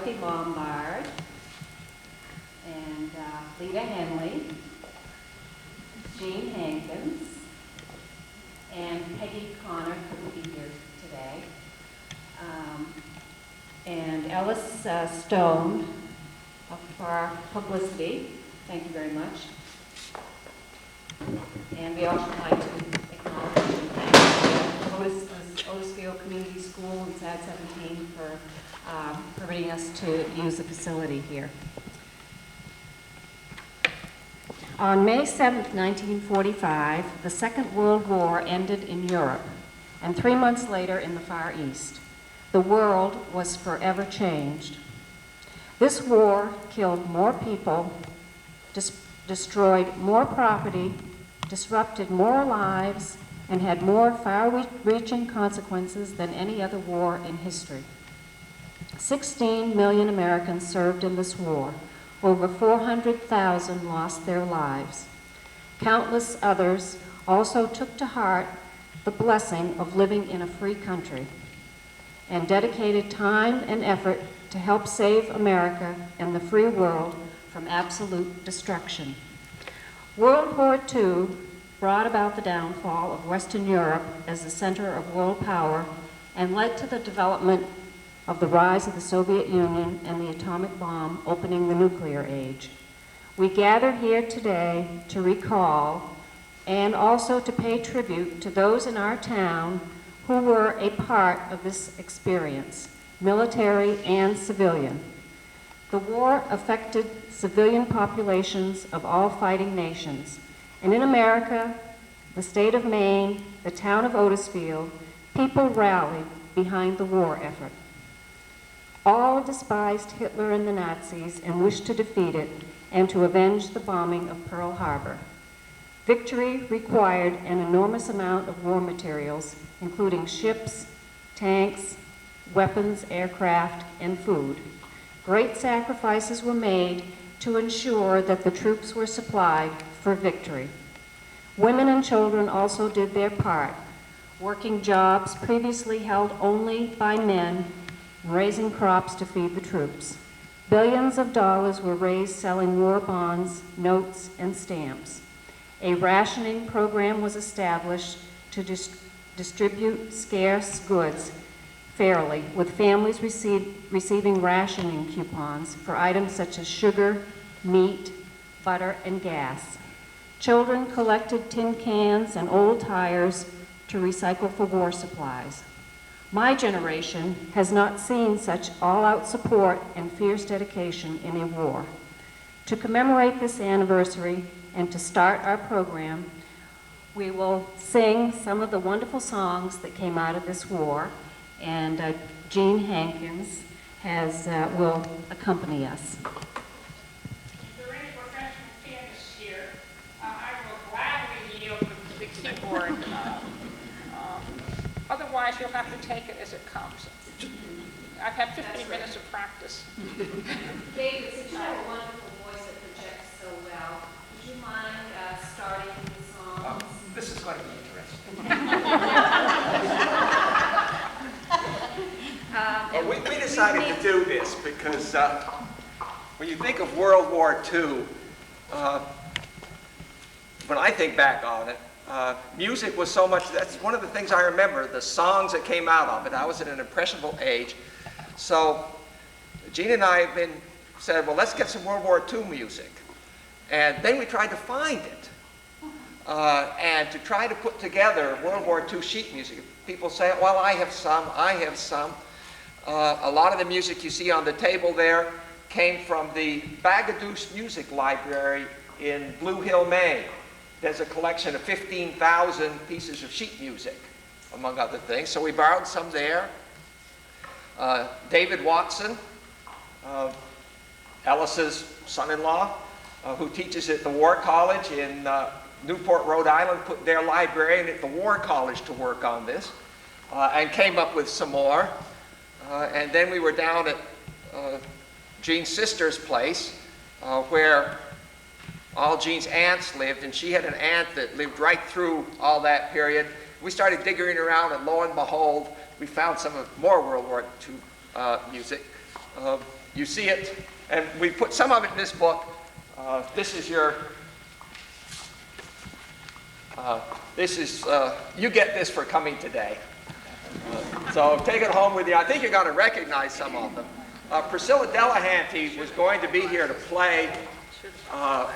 Dorothy Lombard, and Lita Henley, Jean Hankins, and Peggy Connor couldn't be here today, and Ellis Stone for publicity. Thank you very much. And we also like to acknowledge and thank Otisfield Community School and SAD 17 for permitting us to use the facility here. On May 7, 1945, the Second World War ended in Europe, and 3 months later in the Far East. The world was forever changed. This war killed more people, destroyed more property, disrupted more lives, and had more far-reaching consequences than any other war in history. 16 million Americans served in this war. Over 400,000 lost their lives. Countless others also took to heart the blessing of living in a free country and dedicated time and effort to help save America and the free world from absolute destruction. World War II brought about the downfall of Western Europe as the center of world power and led to the development of the rise of the Soviet Union and the atomic bomb opening the nuclear age. We gather here today to recall and also to pay tribute to those in our town who were a part of this experience, military and civilian. The war affected civilian populations of all fighting nations, and in America, the state of Maine, the town of Otisfield, people rallied behind the war effort. All despised Hitler and the Nazis and wished to defeat it and to avenge the bombing of Pearl Harbor. Victory required an enormous amount of war materials, including ships, tanks, weapons, aircraft, and food. Great sacrifices were made to ensure that the troops were supplied for victory. Women and children also did their part, working jobs previously held only by men, raising crops to feed the troops. Billions of dollars were raised selling war bonds, notes, and stamps. A rationing program was established to distribute scarce goods fairly, with families receiving rationing coupons for items such as sugar, meat, butter, and gas. Children collected tin cans and old tires to recycle for war supplies. My generation has not seen such all-out support and fierce dedication in a war. To commemorate this anniversary and to start our program, we will sing some of the wonderful songs that came out of this war, and Jean Hankins will accompany us. If there are any professional pianists here, I will gladly yield the keyboard. Otherwise, you'll have to take it as it comes. I've had 15 minutes of practice. David, since you have a wonderful voice that projects so well, would you mind starting the songs? This is going to be interesting. We decided to do this because when you think of World War II, when I think back on it, music was so much, that's one of the things I remember, the songs that came out of it. I was at an impressionable age. So Gene and I said, well, let's get some World War II music. And then we tried to find it. And to try to put together World War II sheet music. People say, well, I have some. A lot of the music you see on the table there came from the Bagaduce Music Library in Blue Hill, Maine. There's a collection of 15,000 pieces of sheet music, among other things. So we borrowed some there. David Watson, Ellis's son-in-law, who teaches at the War College in Newport, Rhode Island, put their librarian at the War College to work on this, and came up with some more. And then we were down at Jean's sister's place, where all Jean's aunts lived, and she had an aunt that lived right through all that period, we started digging around, and lo and behold, we found some more World War II music. You see it, and we put some of it in this book. This is your, you get this for coming today. So take it home with you. I think you're going to recognize some of them. Priscilla Delahanty was going to be here to play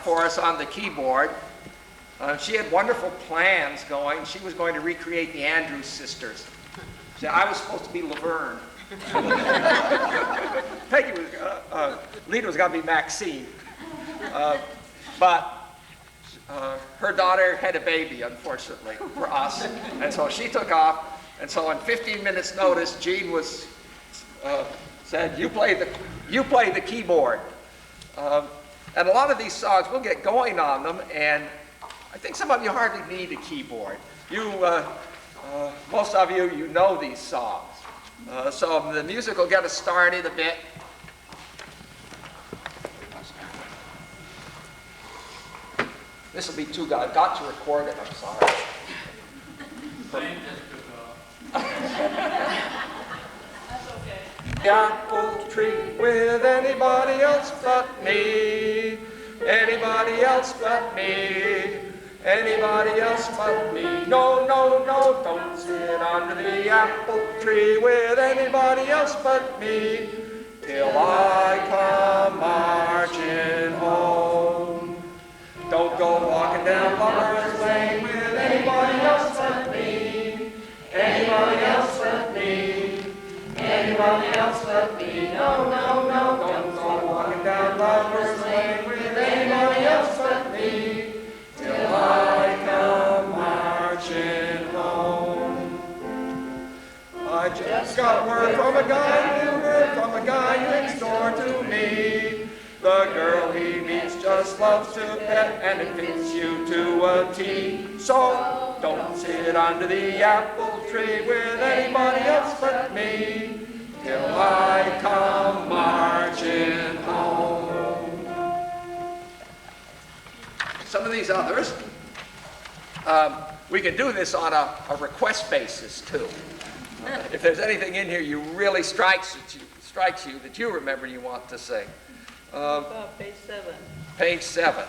for us on the keyboard. She had wonderful plans going. She was going to recreate the Andrews sisters. See, I was supposed to be Laverne. Peggy was, Lita was going to be Maxine. But her daughter had a baby, unfortunately, for us. And so she took off. And so in 15 minutes notice, Gene was, said, you play the keyboard. And a lot of these songs, we'll get going on them, and I think some of you hardly need a keyboard. Most of you, you know these songs. So the music will get us started a bit. This will be too good. I've got to record it, I'm sorry. That's okay. The apple tree with anybody else but me. Anybody else but me. Anybody else but me. No, no, no, don't sit under the apple tree with anybody else but me. Till I come marching home. Don't go walking down Lover's Lane with anybody else but me. Anybody else but me. Anybody else but me. No, no, no, don't go walking down Lover's Lane with anybody else but me. Till I come marching home. I just got word from a guy next door to me. The girl he meets just loves to pet, and it fits you to a T. So don't sit under the apple tree with anybody else but me. Till I come marching home. Some of these others, we can do this on a request basis too. If there's anything in here you really strikes you that you remember you want to sing. Page 7. Page 7.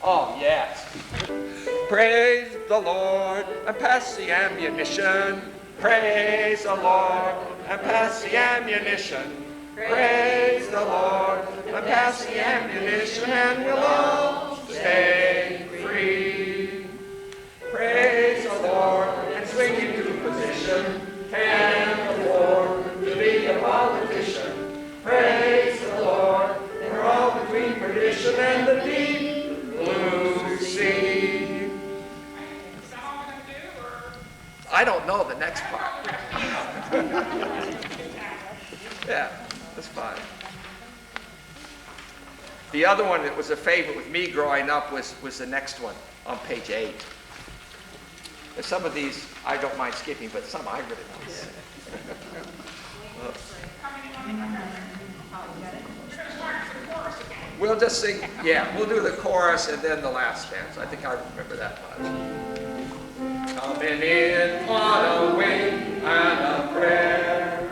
Oh, yes. Praise the Lord and pass the ammunition. Praise the Lord and pass the ammunition. Praise the Lord and pass the ammunition, and we'll all stay free. Praise the Lord and swing into position. Can't afford to be a politician. Praise the Lord, and we're all between perdition and the deep blue sea. Is that all I'm going to do, or? I don't know the next part. Yeah, that's fine. The other one that was a favorite with me growing up was the next one on page 8. And some of these I don't mind skipping, but some I really want to sing. We'll just sing, yeah, we'll do the chorus and then the last stanza. I think I remember that much. Coming in on a wing and a prayer.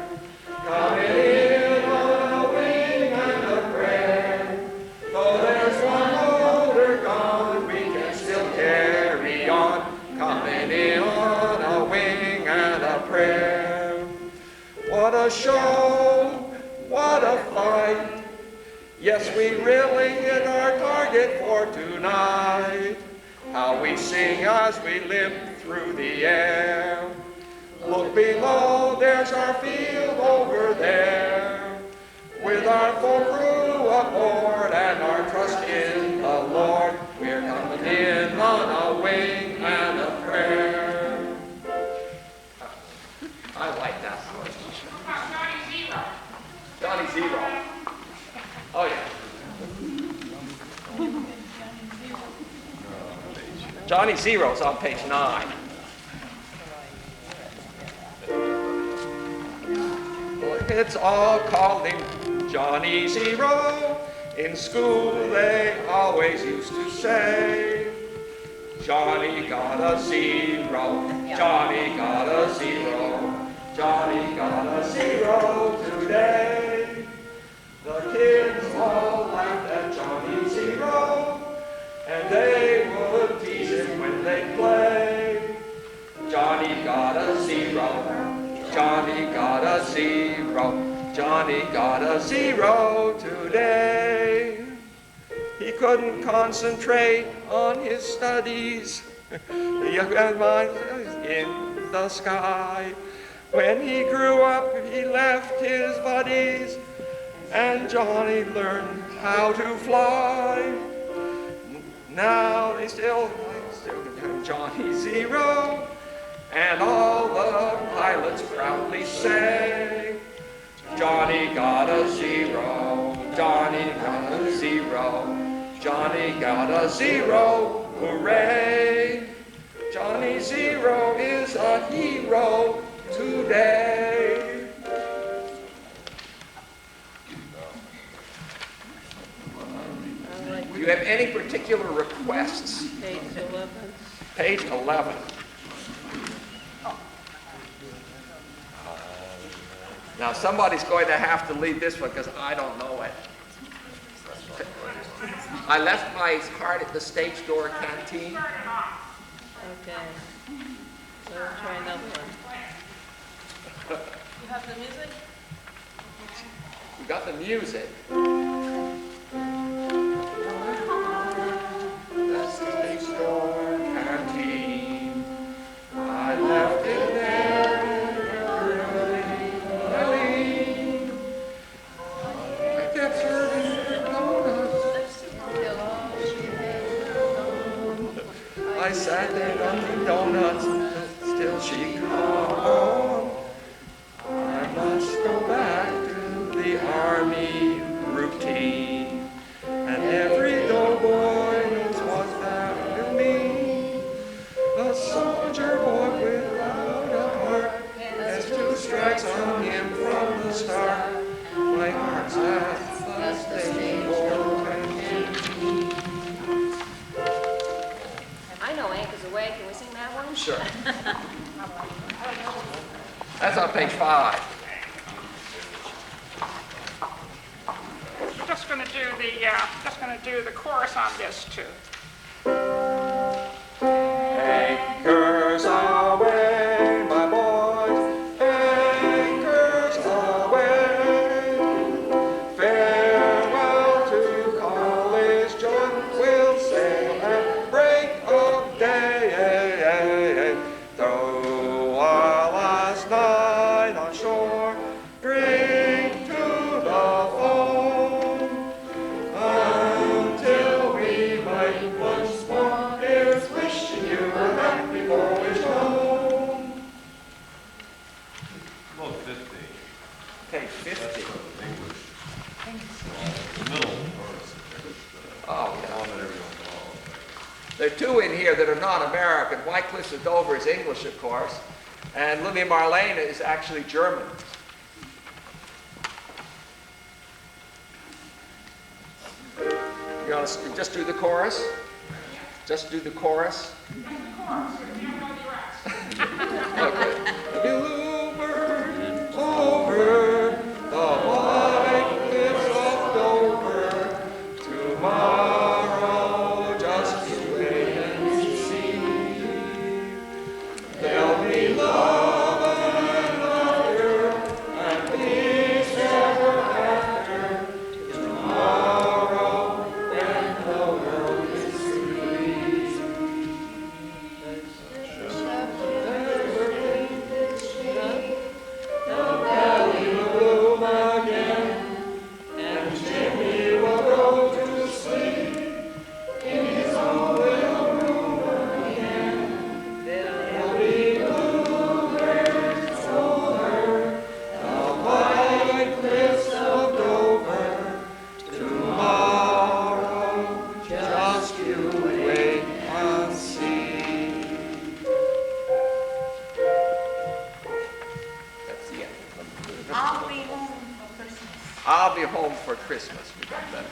Coming in on a wing and a prayer. Though there's one older gone, we can still carry on. Coming in on a wing and a prayer. What a show, what a fight. Yes, we really hit our target for tonight. How we sing as we limp through the air. Look below, there's our field over there. With our full crew aboard and our trust in the Lord, we're coming in on a wing and a prayer. I like that one. How about Johnny Zero? Johnny Zero. Oh, yeah. Johnny Zero's on page 9. It's all called him Johnny Zero. In school they always used to say, Johnny got a zero. Johnny got a 0. Johnny got a 0 today. The kids all laughed at Johnny 0, and they would tease him when they play. Johnny got a 0. Johnny got a 0. Johnny got a 0 today. He couldn't concentrate on his studies. The young man's mind was in the sky. When he grew up, he left his buddies, and Johnny learned how to fly. Now they still give Johnny 0, and all the pilots proudly say, Johnny got a 0, Johnny got a 0, Johnny got a 0, hooray! Johnny 0 is a hero today. Do you have any particular requests? Page 11. Page 11. Now somebody's going to have to lead this one because I don't know it. I left my heart at the stage door canteen. Okay. So we'll try another one. You have the music? We got the music. The stage door canteen. I left it there early. I kept serving her donuts. I sat there eating donuts till she called. I must go back to the army routine, and every doughboy knows what that will mean. A soldier boy without a heart has 2 strikes on him from the start. My heart's at the stage door canteen. I know Anchor's Away. Can we sing that one? Sure. That's on page 5. Just going to do the chorus on this too. Anchors away, my boys, anchors away. Farewell to college, John will sail at break of day. Though our last night on shore, drink to the foam, until we might once more. Here's wishing you a happy voyage home. Well, 50. Page 50. English. The middle chorus. Oh, The one that everyone follows. there are 2 in here that are non-American. White Cliffs of Dover is English, of course, and Lily Marlene is actually German. You want to just do the chorus? Just do the chorus? Okay. Bluebird over the white cliffs of Dover, tomorrow just you wait and see. There'll be love and laughter and peace ever after, tomorrow when the world is free. The valley will bloom again, and Jimmy will go to sleep in his own little room again. There'll be bluebirds over the white cliffs of Dover, tomorrow just you wait and see. That's the end. I'll be home for Christmas. I'll be home for Christmas. We got that.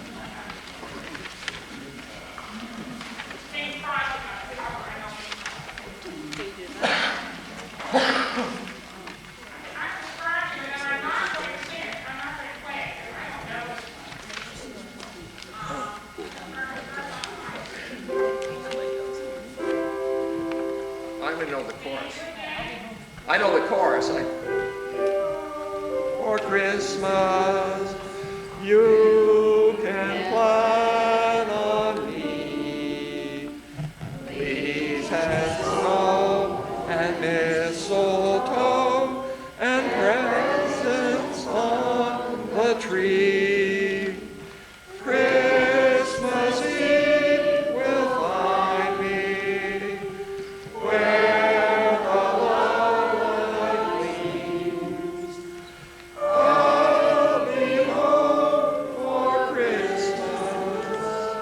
Same process. Pages. know the chorus. I know the chorus. For Christmas, you can plan on me. Please have snow and mistletoe and presents on the tree. Christmas Eve will find me where the love light gleams. I'll be home for Christmas,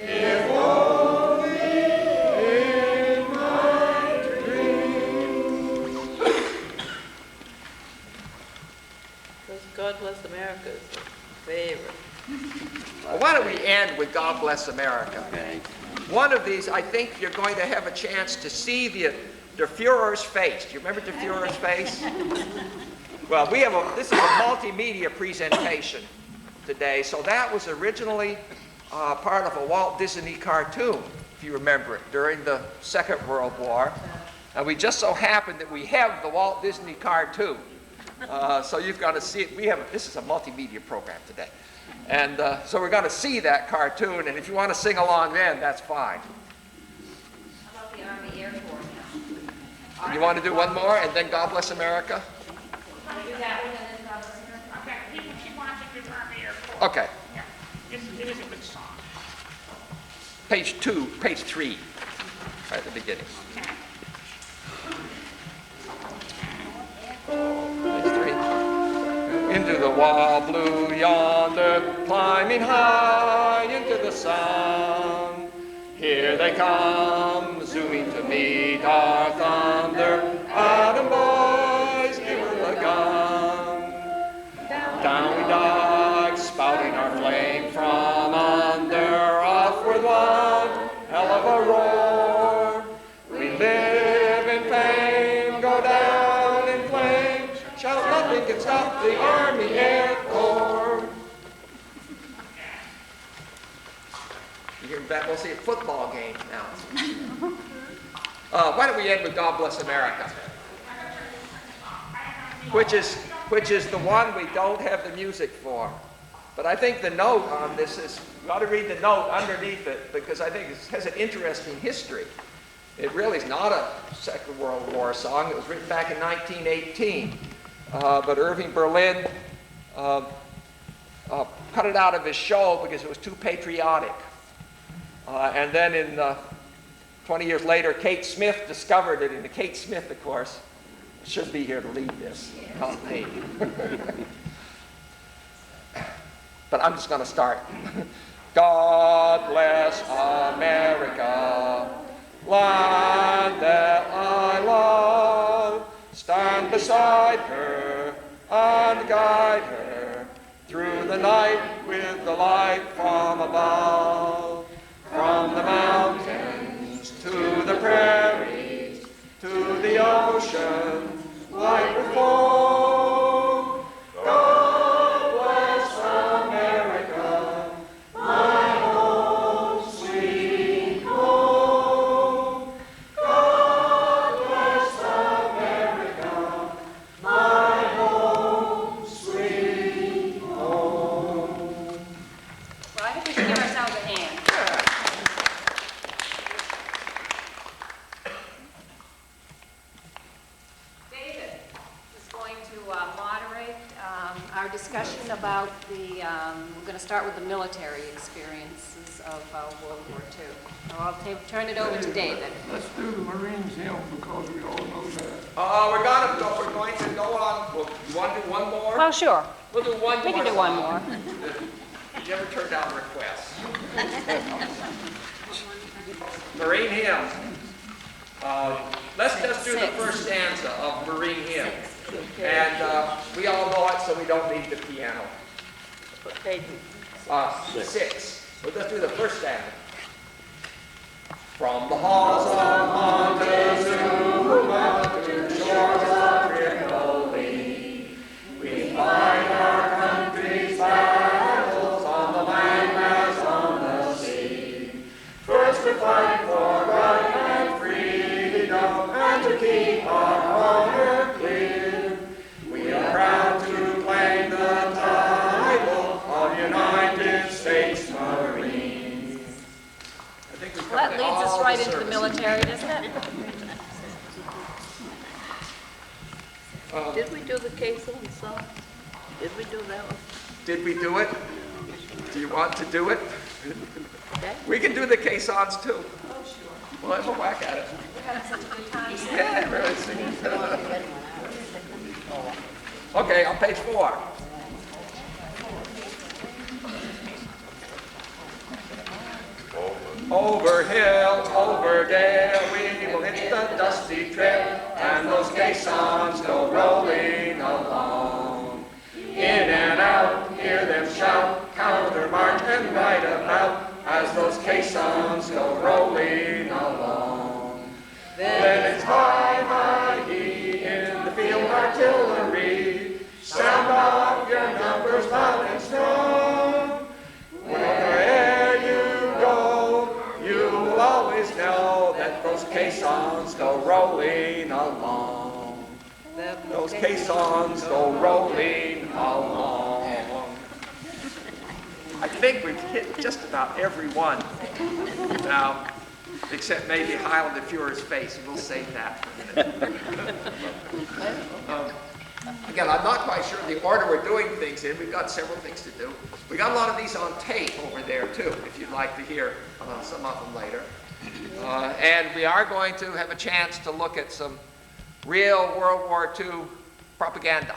if only in my dreams. Because God Bless America is my favorite. Well, why don't we end with God Bless America? One of these, I think you're going to have a chance to see the Fuhrer's face. Do you remember the Fuhrer's face? Well, this is a multimedia presentation today. So that was originally part of a Walt Disney cartoon, if you remember it, during the Second World War. And we just so happen that we have the Walt Disney cartoon. So you've got to see it. This is a multimedia program today. And so we're going to see that cartoon, and if you want to sing along then, that's fine. How about the Army Air Corps now? You want to do one more, and then God Bless America? Do that one and then God Bless America? Okay, she wants to do Army Air Corps. Okay. Yeah, it is a good song. Page 3, right at the beginning. Okay. Page 3. Into the wild blue yonder, climbing high into the sun. Here they come, zooming to meet our thunder. Adam boys, give her the gun. Down we dive, spouting our flame from under. Off with one hell of a roar. We live in fame, go down in flames. Shout, nothing can stop the Army Air Corps. You hear that? We'll see a football game now. Why don't we end with God Bless America? Which is the one we don't have the music for. But I think the note on this is, you ought to read the note underneath it, because I think it has an interesting history. It really is not a Second World War song. It was written back in 1918. But Irving Berlin cut it out of his show because it was too patriotic. And then 20 years later, Kate Smith discovered it, and Kate Smith, of course, should be here to lead this, not me. But I'm just going to start. God bless America, land that I love. Stand beside her and guide her through the night with the light from above. From the mountains to the prairies, to the ocean, light will flow. God bless America, my home, sweet home. God bless America, my home, sweet home. Well, I think we should give ourselves a hand. David is going to moderate our discussion about we're going to start with the military experiences of World War II. So I'll turn it over to David. Let's do the Marines hymn because we all know that. We're going to go on. Well, you want to do one more? Oh, sure. We'll do one more. We can do one song. more. You never turn down requests. Marine hymn. Let's just do the first stanza of Marine hymn. And we all know it, so we don't need the piano. What page? 6. We'll just do the first stanza. From the halls of Montezuma to the shores of Tripoli, we fight our country's battles on the land as on the sea. First to fight for right and freedom. military, doesn't it? Did we do the caisson song? Did we do that one? Did we do it? Do you want to do it? Okay. We can do the caissons too. We'll have a whack at it. We're having such a good time. Yeah, everybody's singing. Okay, on page 4. Over hill, over dale, we will hit the dusty trail, and those caissons go rolling along. In and out, hear them shout, counter march and right about, as those caissons go rolling along. Then it's high, high, he in the field artillery, sound off your numbers loud and strong. Wherever you go, you will always know that those caissons go rolling along. Those caissons go rolling along. I think we've hit just about every one now, except maybe Highland and Fuhrer's face. We'll save that for a minute. Again, I'm not quite sure the order we're doing things in. We've got several things to do. We got a lot of these on tape over there too, if you'd like to hear some of them later. And we are going to have a chance to look at some real World War II propaganda,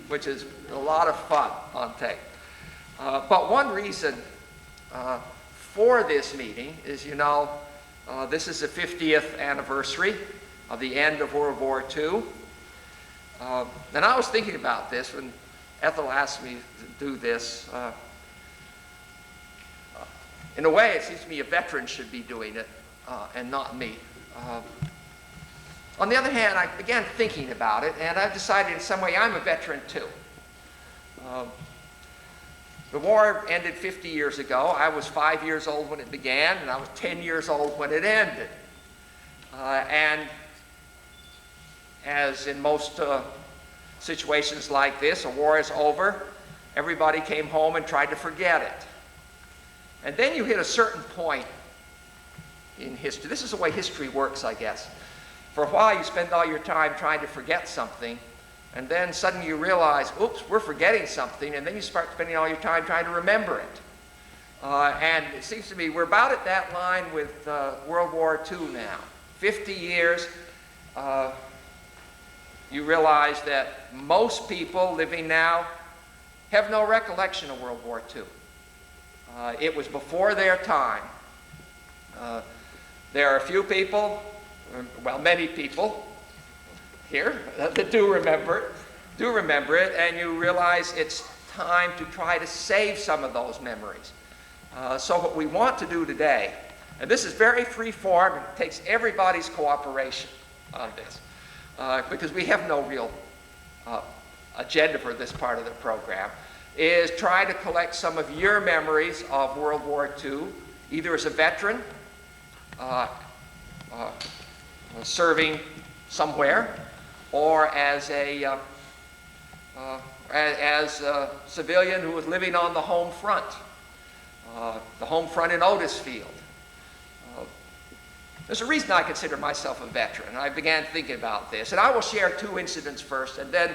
which is a lot of fun on tape. But one reason for this meeting is, you know, this is the 50th anniversary of the end of World War II. And I was thinking about this when Ethel asked me to do this. In a way, it seems to me a veteran should be doing it and not me. On the other hand, I began thinking about it, and I've decided in some way I'm a veteran too. The war ended 50 years ago. I was 5 years old when it began, and I was 10 years old when it ended. And as in most situations like this, a war is over, everybody came home and tried to forget it. And then you hit a certain point in history. This is the way history works, I guess. For a while, you spend all your time trying to forget something, and then suddenly you realize, oops, we're forgetting something, and then you start spending all your time trying to remember it. And it seems to me we're about at that line with World War II now. 50 years, you realize that most people living now have no recollection of World War II. It was before their time. There are a few people, well, many people here that do remember it, and you realize it's time to try to save some of those memories. So what we want to do today, and this is very free form, it takes everybody's cooperation on this, because we have no real agenda for this part of the program, is try to collect some of your memories of World War II, either as a veteran, serving somewhere, or as a civilian who was living on the home front in Otisfield. There's a reason I consider myself a veteran, and I began thinking about this. And I will share 2 incidents first, and then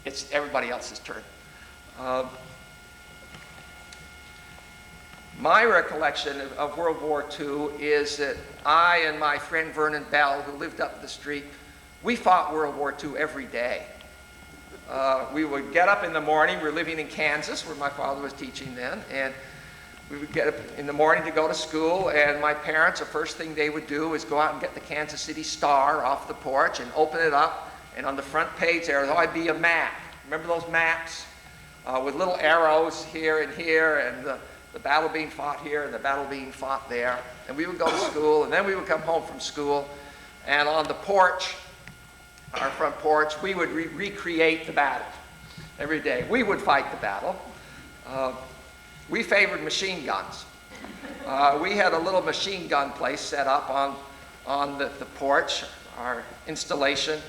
it's everybody else's turn. My recollection of World War II is that I and my friend Vernon Bell, who lived up the street, we fought World War II every day. We would get up in the morning. We were living in Kansas, where my father was teaching then, and we would get up in the morning to go to school, and my parents, the first thing they would do is go out and get the Kansas City Star off the porch and open it up, and on the front page there would always be a map. Remember those maps? With little arrows here, and the battle being fought here and the battle being fought there. And we would go to school, and then we would come home from school, and on the porch, our front porch, we would recreate the battle every day. We would fight the battle. We favored machine guns. We had a little machine gun place set up on the porch, our installation,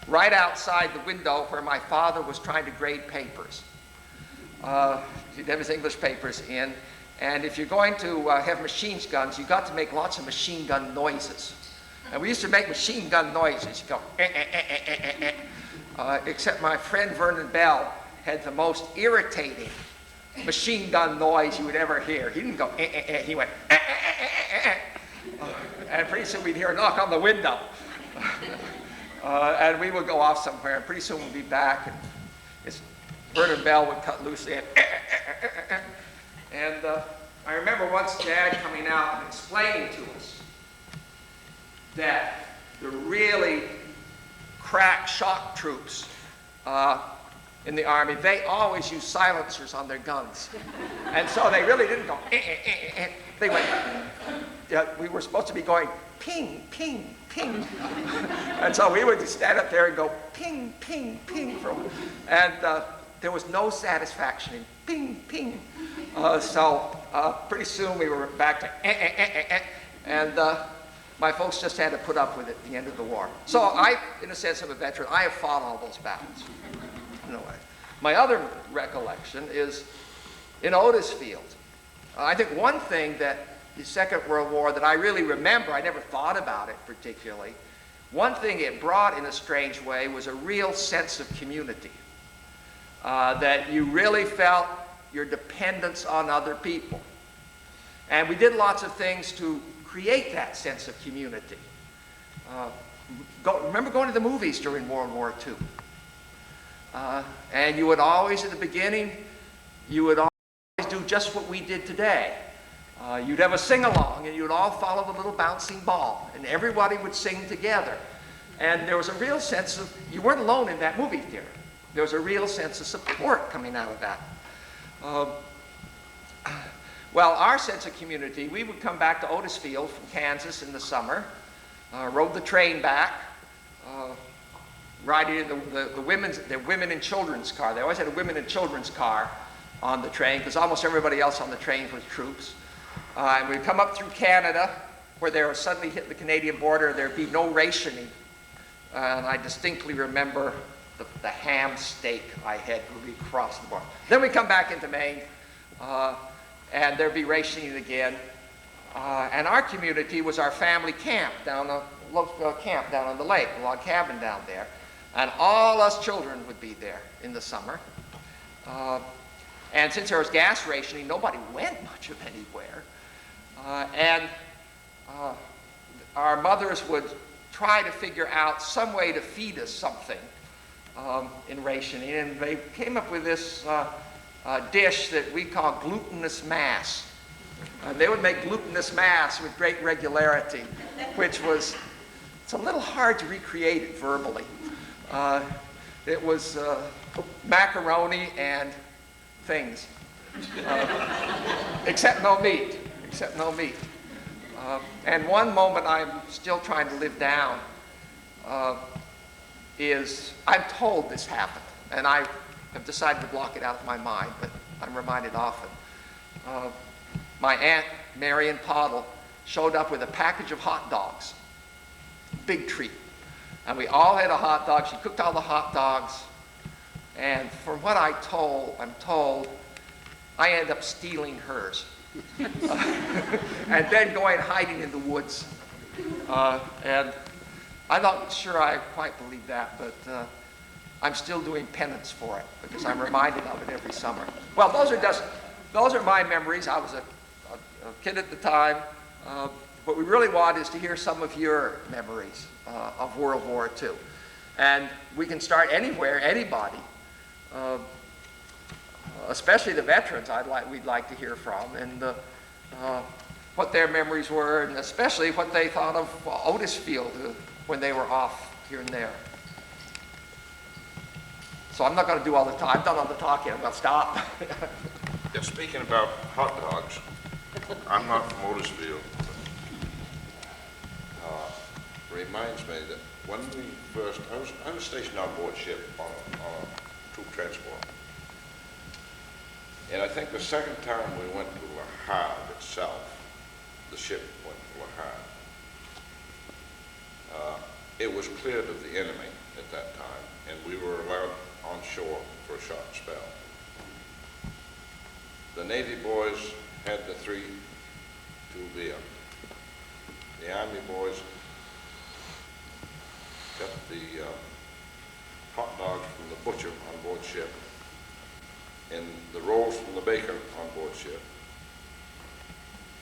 right outside the window where my father was trying to grade papers. He'd have his English papers in, And if you're going to have machine guns, you've got to make lots of machine gun noises. And we used to make machine gun noises. You go, except my friend Vernon Bell had the most irritating machine gun noise you would ever hear. He didn't go, he went, and pretty soon we'd hear a knock on the window. And we would go off somewhere, and pretty soon we'd be back, and Vernon Bell would cut loose and I remember once Dad coming out and explaining to us that the really crack shock troops in the Army, they always use silencers on their guns. And so they really didn't go, they went, we were supposed to be going ping, ping, ping. And so we would just stand up there and go ping, ping, ping. And there was no satisfaction in ping, ping. So pretty soon we were back to and my folks just had to put up with it at the end of the war. So I, in a sense, am a veteran. I have fought all those battles. No way. My other recollection is in Otisfield. I think one thing that the Second World War that I really remember, I never thought about it particularly, one thing it brought in a strange way was a real sense of community. That you really felt your dependence on other people. And we did lots of things to create that sense of community. Remember going to the movies during World War II? And you would always, at the beginning, you would always do just what we did today. You'd have a sing-along, and you'd all follow the little bouncing ball, and everybody would sing together. And there was a real sense of, you weren't alone in that movie theater. There was a real sense of support coming out of that. Well, our sense of community, we would come back to Otisfield from Kansas in the summer, rode the train back, riding in the women and children's car. They always had a women and children's car on the train because almost everybody else on the train was troops. And we'd come up through Canada where they were suddenly hit the Canadian border. There'd be no rationing. And I distinctly remember the ham steak I had when we crossed the border. Then we come back into Maine, and there'd be rationing again. And our community was our family camp down on the lake, a log cabin down there. And all us children would be there in the summer. And since there was gas rationing, nobody went much of anywhere. Our mothers would try to figure out some way to feed us something in rationing, and they came up with this dish that we call glutinous mass. They would make glutinous mass with great regularity, which was, it's a little hard to recreate it verbally. It was macaroni and things, except no meat, and one moment I'm still trying to live down is, I'm told this happened, and I have decided to block it out of my mind, but I'm reminded often. My Aunt Marion Pottle showed up with a package of hot dogs, big treat. And we all had a hot dog. She cooked all the hot dogs. And from what I'm told, I ended up stealing hers. And then going hiding in the woods. And I'm not sure I quite believe that, but I'm still doing penance for it because I'm reminded of it every summer. Well, those are my memories. I was a kid at the time. What we really want is to hear some of your memories of World War II. And we can start anywhere, anybody, especially the veterans we'd like to hear from, and what their memories were, and especially what they thought of Otisfield when they were off here and there. So I'm not going to do all the talk. I've done all the talking. I'm going to stop. Yeah, speaking about hot dogs, I'm not from Otisfield. Reminds me that when we first, I was stationed on board ship on a troop transport. And I think the second time we went to Le Havre itself, the ship went to Le Havre. It was cleared of the enemy at that time, and we were allowed on shore for a short spell. The Navy boys had the 3-2 beer. The Army boys got the hot dogs from the butcher on board ship and the rolls from the baker on board ship.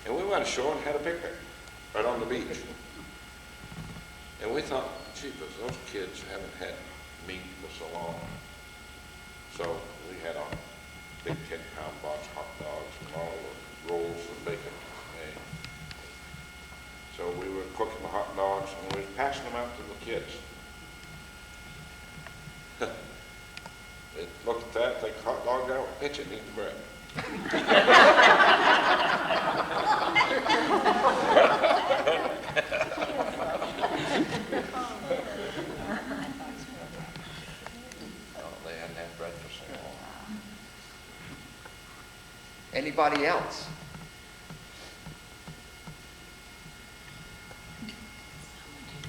And we went ashore and had a picnic right on the beach. And we thought, jeepers, those kids haven't had meat for so long. So we had a big 10-pound box hot dogs and all the rolls and bacon. And so we were cooking the hot dogs and we were passing them out to the kids. They look at that, take the hot dog out, pitch it, and eat the bread. They hadn't had bread for so long. Anybody else?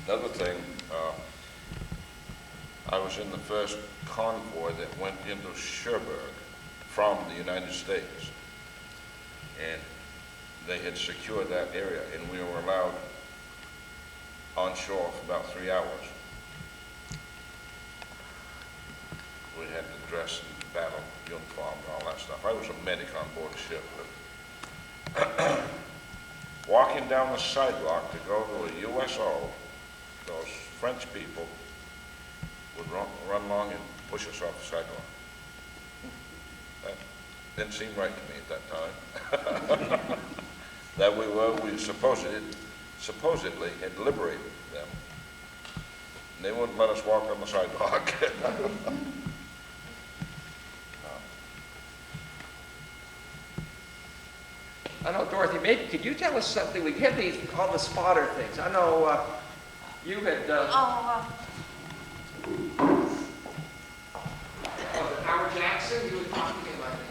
Another thing, I was in the first convoy that went into Cherbourg from the United States. And they had secured that area, and we were allowed on shore for about 3 hours. We had to dress in battle uniform and all that stuff. I was a medic on board the ship, but walking down the sidewalk to go to a USO, those French people would run along and push us off the sidewalk. That didn't seem right to me at that time. That we supposedly had liberated them. And they wouldn't let us walk on the sidewalk. I know, Dorothy, maybe could you tell us something? We had all the spotter things. I know you had... Howard Jackson, you were talking to him, I think.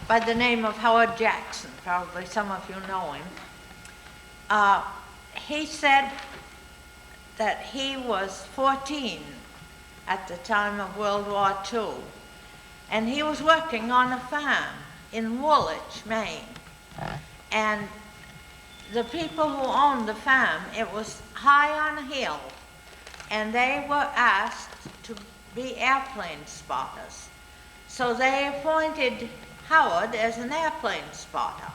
By the name of Howard Jackson, probably some of you know him. He said that he was 14 at the time of World War II, and he was working on a farm in Woolwich, Maine. And the people who owned the farm, it was high on a hill, and they were asked to be airplane spotters. So they appointed Howard as an airplane spotter.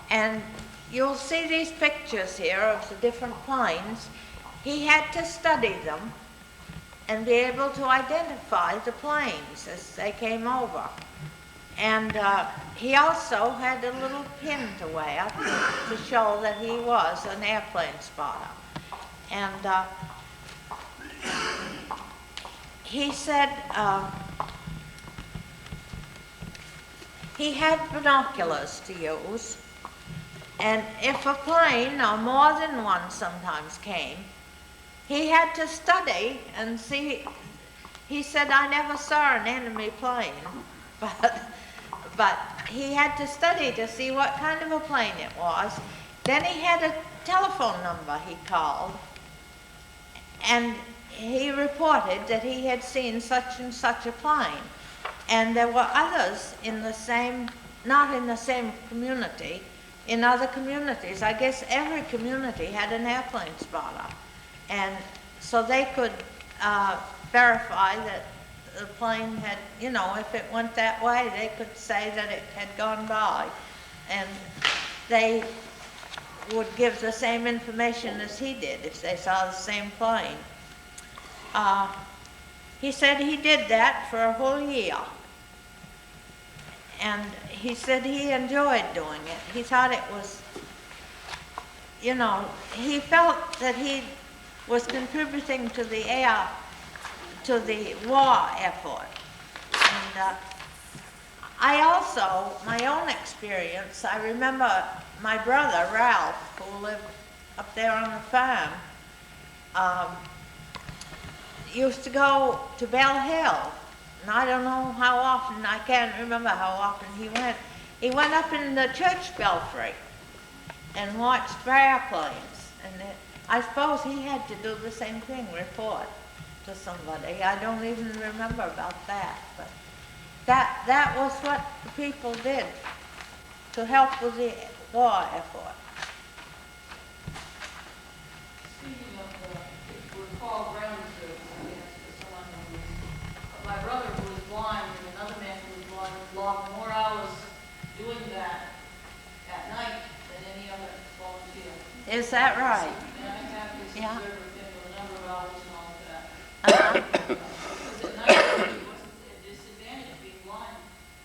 And you'll see these pictures here of the different planes. He had to study them and be able to identify the planes as they came over. And he also had a little pin to wear to show that he was an airplane spotter. And he said he had binoculars to use, and if a plane, or more than one sometimes came, he had to study and see. He said, I never saw an enemy plane, but he had to study to see what kind of a plane it was. Then he had a telephone number he called, and he reported that he had seen such and such a plane. And there were others in the same, not in the same community, in other communities. I guess every community had an airplane spotter. And so they could verify that the plane had, you know, if it went that way, they could say that it had gone by. And they would give the same information as he did if they saw the same plane. He said he did that for a whole year. And he said he enjoyed doing it. He thought it was, you know, he felt that he was contributing to the war effort. And I also, my own experience, I remember my brother, Ralph, who lived up there on the farm, used to go to Bell Hill, and I don't know how often, I can't remember how often he went. He went up in the church belfry and watched airplanes, and I suppose he had to do the same thing, report to somebody. I don't even remember about that, but that was what the people did to help with the war effort. Speaking of, if you recall ground service, I guess, for someone who was, my brother who was blind and another man who was blind logged more hours doing that at night than any other volunteer. Is that right? And I have this Yeah. observer thing with a number of hours and all of that. Uh-huh. Because at night, it wasn't a disadvantage being blind.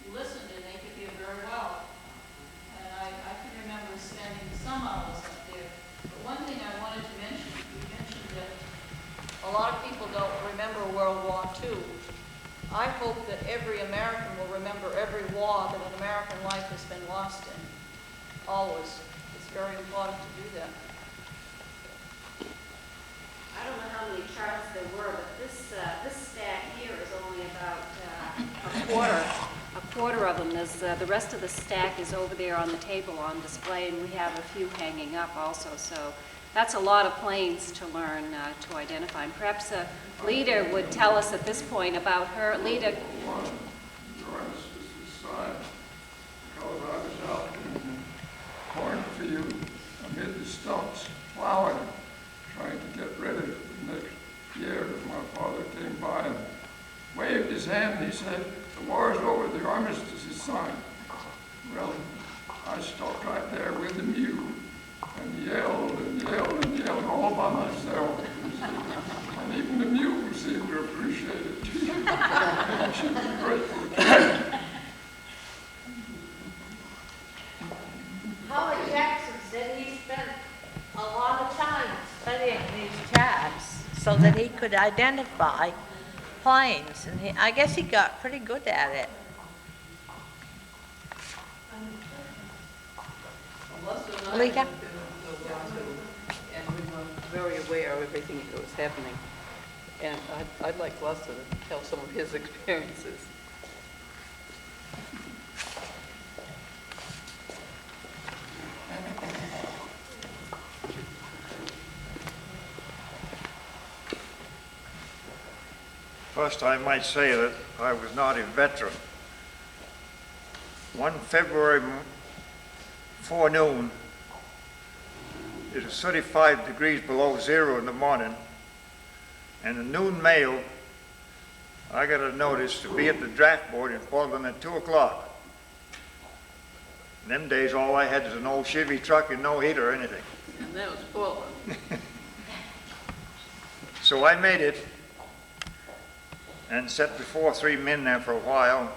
You listened and they could hear very well. And I can remember spending some hours up there. But one thing I wanted to mention, you mentioned that a lot of people don't remember World War II. I hope that every American will remember every war that an American life has been lost in. Always. It's very important to do that. I don't know how many charts there were, but this stack here is only about a quarter of them. There's, the rest of the stack is over there on the table on display, and we have a few hanging up also. So that's a lot of planes to learn to identify. And perhaps Lita would tell us at this point about her. Lita. One of the armistice signed because I was out in the cornfield amid the stumps plowing, trying to get ready for the next year. My father came by and waved his hand and he said, "The war's over, the armistice is signed." Well, I stopped right there with the mule and yelled and yelled and yelled all by myself. And even the mule seemed to appreciate it. She was grateful. Howard Jackson said he spent a lot of time studying these charts so that he could identify planes, and I guess he got pretty good at it. Lita? And we were very aware of everything that was happening. And I'd like Lester to tell some of his experiences. First, I might say that I was not a veteran. One February forenoon, it was 35 degrees below zero in the morning, and the noon mail, I got a notice to be at the draft board in Portland at 2 o'clock. In them days, all I had was an old Chevy truck and no heater or anything. And that was Portland. So I made it and sat before 3 men there for a while.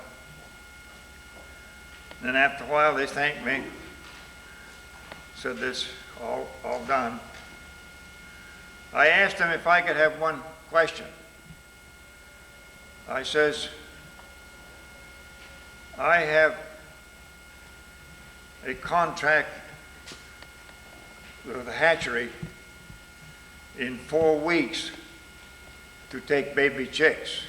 Then after a while, they thanked me, said this all done. I asked them if I could have one question. I says, I have a contract with the hatchery in 4 weeks to take baby chicks.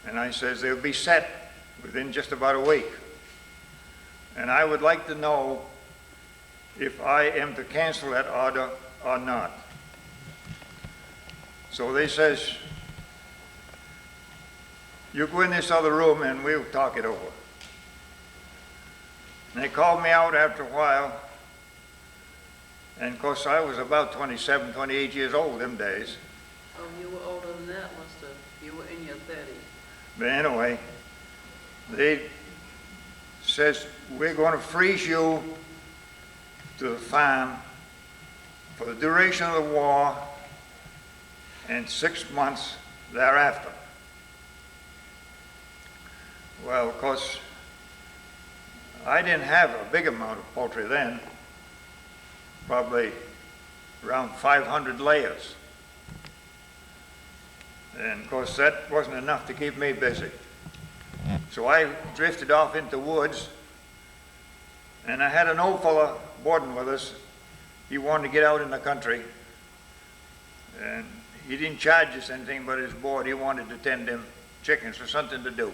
And I says, they'll be set within just about a week. And I would like to know if I am to cancel that order or not. So they says, you go in this other room and we'll talk it over. And they called me out after a while. And of course I was about 27, 28 years old them days. Oh, you were older than that, Lester. You were in your 30s. But anyway, they says, we're going to freeze you to the farm for the duration of the war and 6 months thereafter. Well, of course, I didn't have a big amount of poultry then, probably around 500 layers. And of course, that wasn't enough to keep me busy. So I drifted off into woods, and I had an old fella boarding with us. He wanted to get out in the country, and he didn't charge us anything but his board. He wanted to tend them chickens for something to do.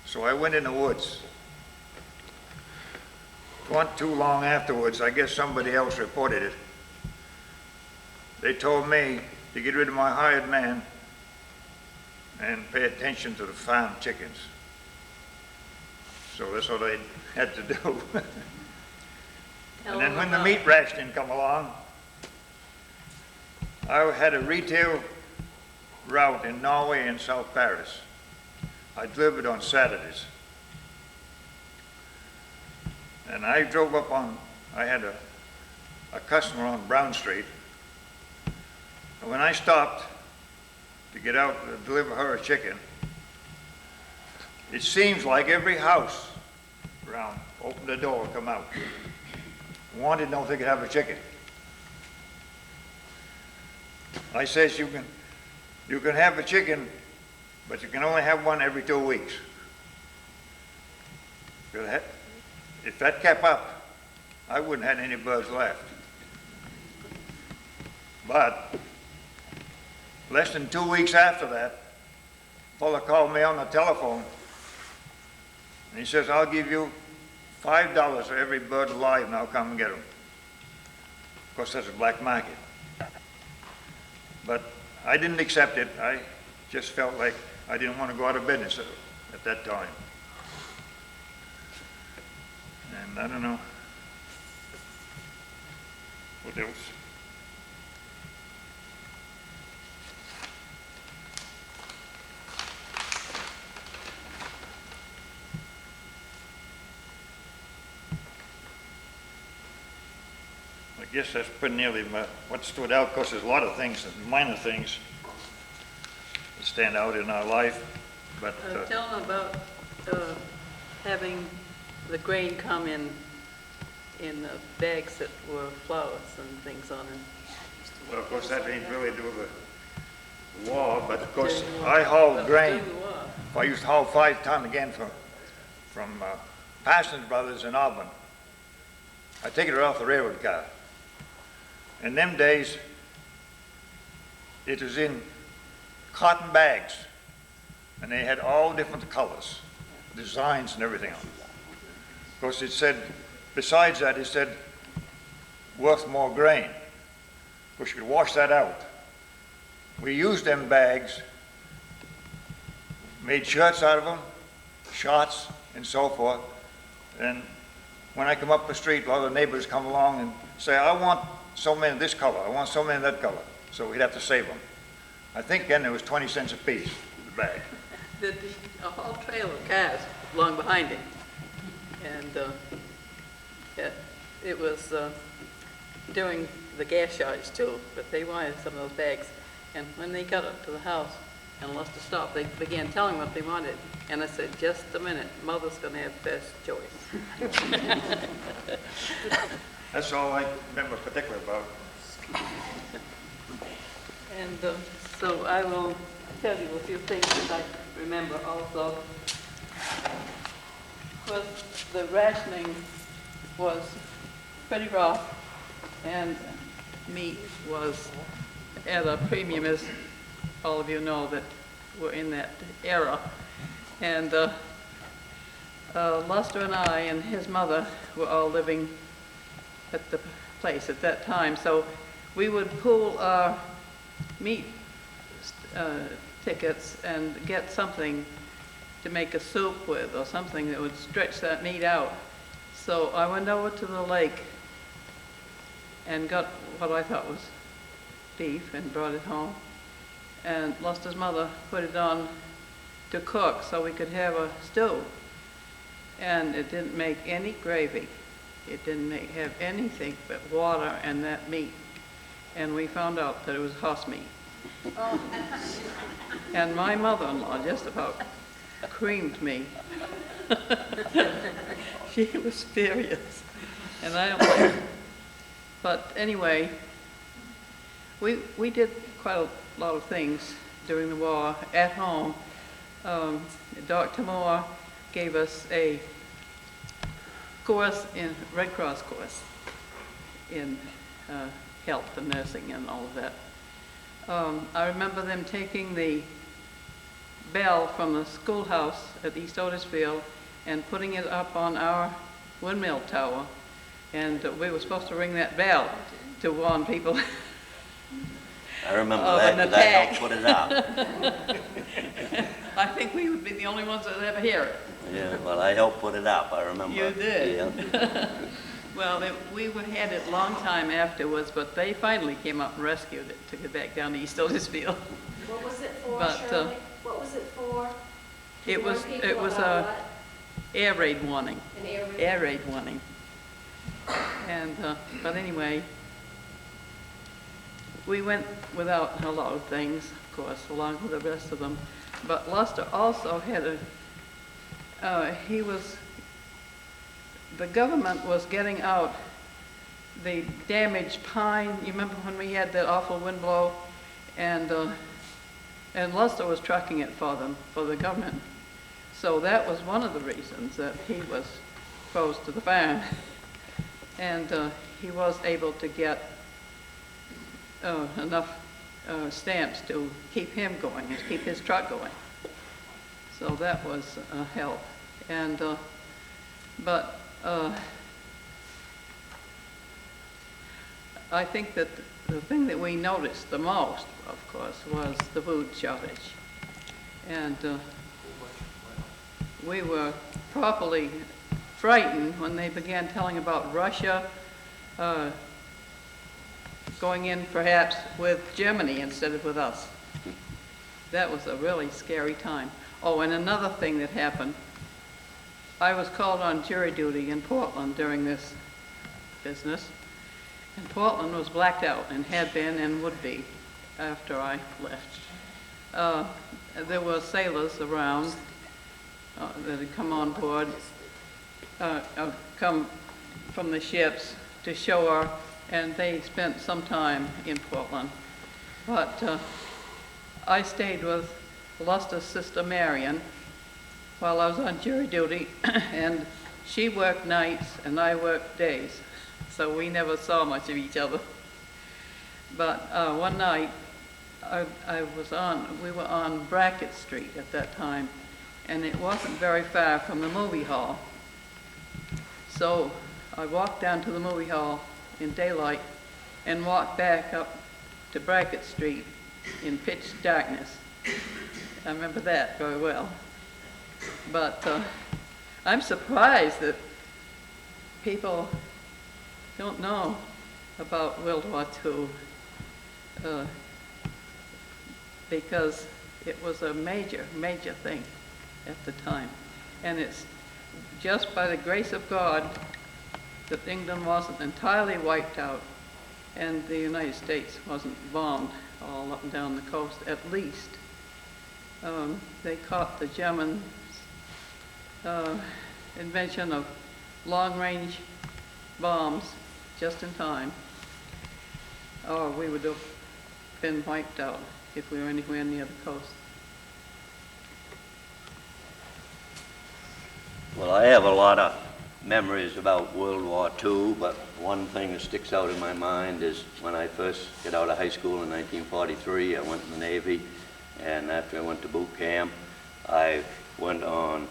So I went in the woods. It wasn't too long afterwards, I guess somebody else reported it. They told me to get rid of my hired man and pay attention to the farm chickens. So that's what I had to do. And then when the meat rationing come along, I had a retail route in Norway and South Paris. I delivered on Saturdays. And I drove up on, I had a customer on Brown Street. And when I stopped to get out to deliver her a chicken, it seems like every house around opened the door and come out. Wanted to know if they could have a chicken. I says, you can have a chicken, but you can only have one every 2 weeks. If that kept up, I wouldn't have any birds left. But less than 2 weeks after that, a fella called me on the telephone, and he says, I'll give you $5 for every bird alive, and I'll come and get them. Of course, that's a black market. But I didn't accept it. I just felt like I didn't want to go out of business at that time. And I don't know what else. I guess that's pretty nearly what stood out. Of course, there's a lot of things, minor things that stand out in our life. But Tell them about having the grain come in bags that were flowers and things on it. well, of course, that ain't really do with the war. But of course, I hauled grain. I used to haul 5 ton again from Parsons Brothers in Auburn. I take it off the railroad car. In them days, it was in cotton bags, and they had all different colors, designs and everything on it. Of course, it said, besides that, it said, worth more grain. Of course, you could wash that out. We used them bags, made shirts out of them, shorts, and so forth. And when I come up the street, a lot of the neighbors come along and say, I want so many of this color, I want so many of that color. So we'd have to save them. I think then it was 20 cents a piece, the bag. A whole trail of cars along behind him. And it was during the gas shortage too, but they wanted some of those bags. And when they got up to the house and Lester stopped, they began telling what they wanted. And I said, just a minute, Mother's gonna have first choice. That's all I remember particularly about. And so I will tell you a few things that I remember also. Was the rationing was pretty rough, and meat was at a premium, as all of you know that were in that era. And Lester and I and his mother were all living at the place at that time, so we would pool our meat tickets and get something to make a soup with, or something that would stretch that meat out. So I went over to the lake and got what I thought was beef and brought it home. And Lester's mother put it on to cook so we could have a stew. And it didn't make any gravy. It didn't have anything but water and that meat. And we found out that it was horse meat. Oh. And my mother-in-law just about creamed me. She was furious. And I don't like, but anyway, we did quite a lot of things during the war at home. Dr. Moore gave us a course in Red Cross course in health and nursing and all of that. I remember them taking the bell from the schoolhouse at East Otisfield and putting it up on our windmill tower. And we were supposed to ring that bell to warn people. I remember Of that an because I helped attack. put it up. I think we would be the only ones that would ever hear it. Yeah, well, I helped put it up, I remember. You did? Yeah. Well, had it a long time afterwards, but they finally came up and rescued it, took it back down to East Otisfield. What was it for, But, Shirley? What was it for? It Warn was, people it was about a what? air raid warning. An air raid? Air raid warning. And, but anyway, we went without a lot of things, of course, along with the rest of them. But Luster also had the government was getting out the damaged pine. You remember when we had that awful wind blow? And Luster was trucking it for them, for the government. So that was one of the reasons that he was close to the farm. And he was able to get enough stamps to keep him going, and to keep his truck going. So that was a help. And, but I think that the thing that we noticed the most, of course, was the food shortage. And we were properly frightened when they began telling about Russia going in perhaps with Germany instead of with us. That was a really scary time. Oh, and another thing that happened, I was called on jury duty in Portland during this business, and Portland was blacked out and had been and would be after I left. There were sailors around that had come on board, come from the ships to shore, and they spent some time in Portland. But I stayed with Luster's sister Marion while I was on jury duty, and she worked nights and I worked days, so we never saw much of each other. But one night, we were on Brackett Street at that time, and it wasn't very far from the movie hall. So I walked down to the movie hall in daylight and walked back up to Brackett Street in pitch darkness. I remember that very well. But I'm surprised that people don't know about World War II because it was a major, major thing at the time. And it's just by the grace of God that England wasn't entirely wiped out and the United States wasn't bombed all up and down the coast, at least. They caught the German invention of long-range bombs just in time, or we would have been wiped out if we were anywhere near the coast. Well, I have a lot of memories about World War II, but one thing that sticks out in my mind is when I first got out of high school in 1943, I went in the Navy, and after I went to boot camp, I went on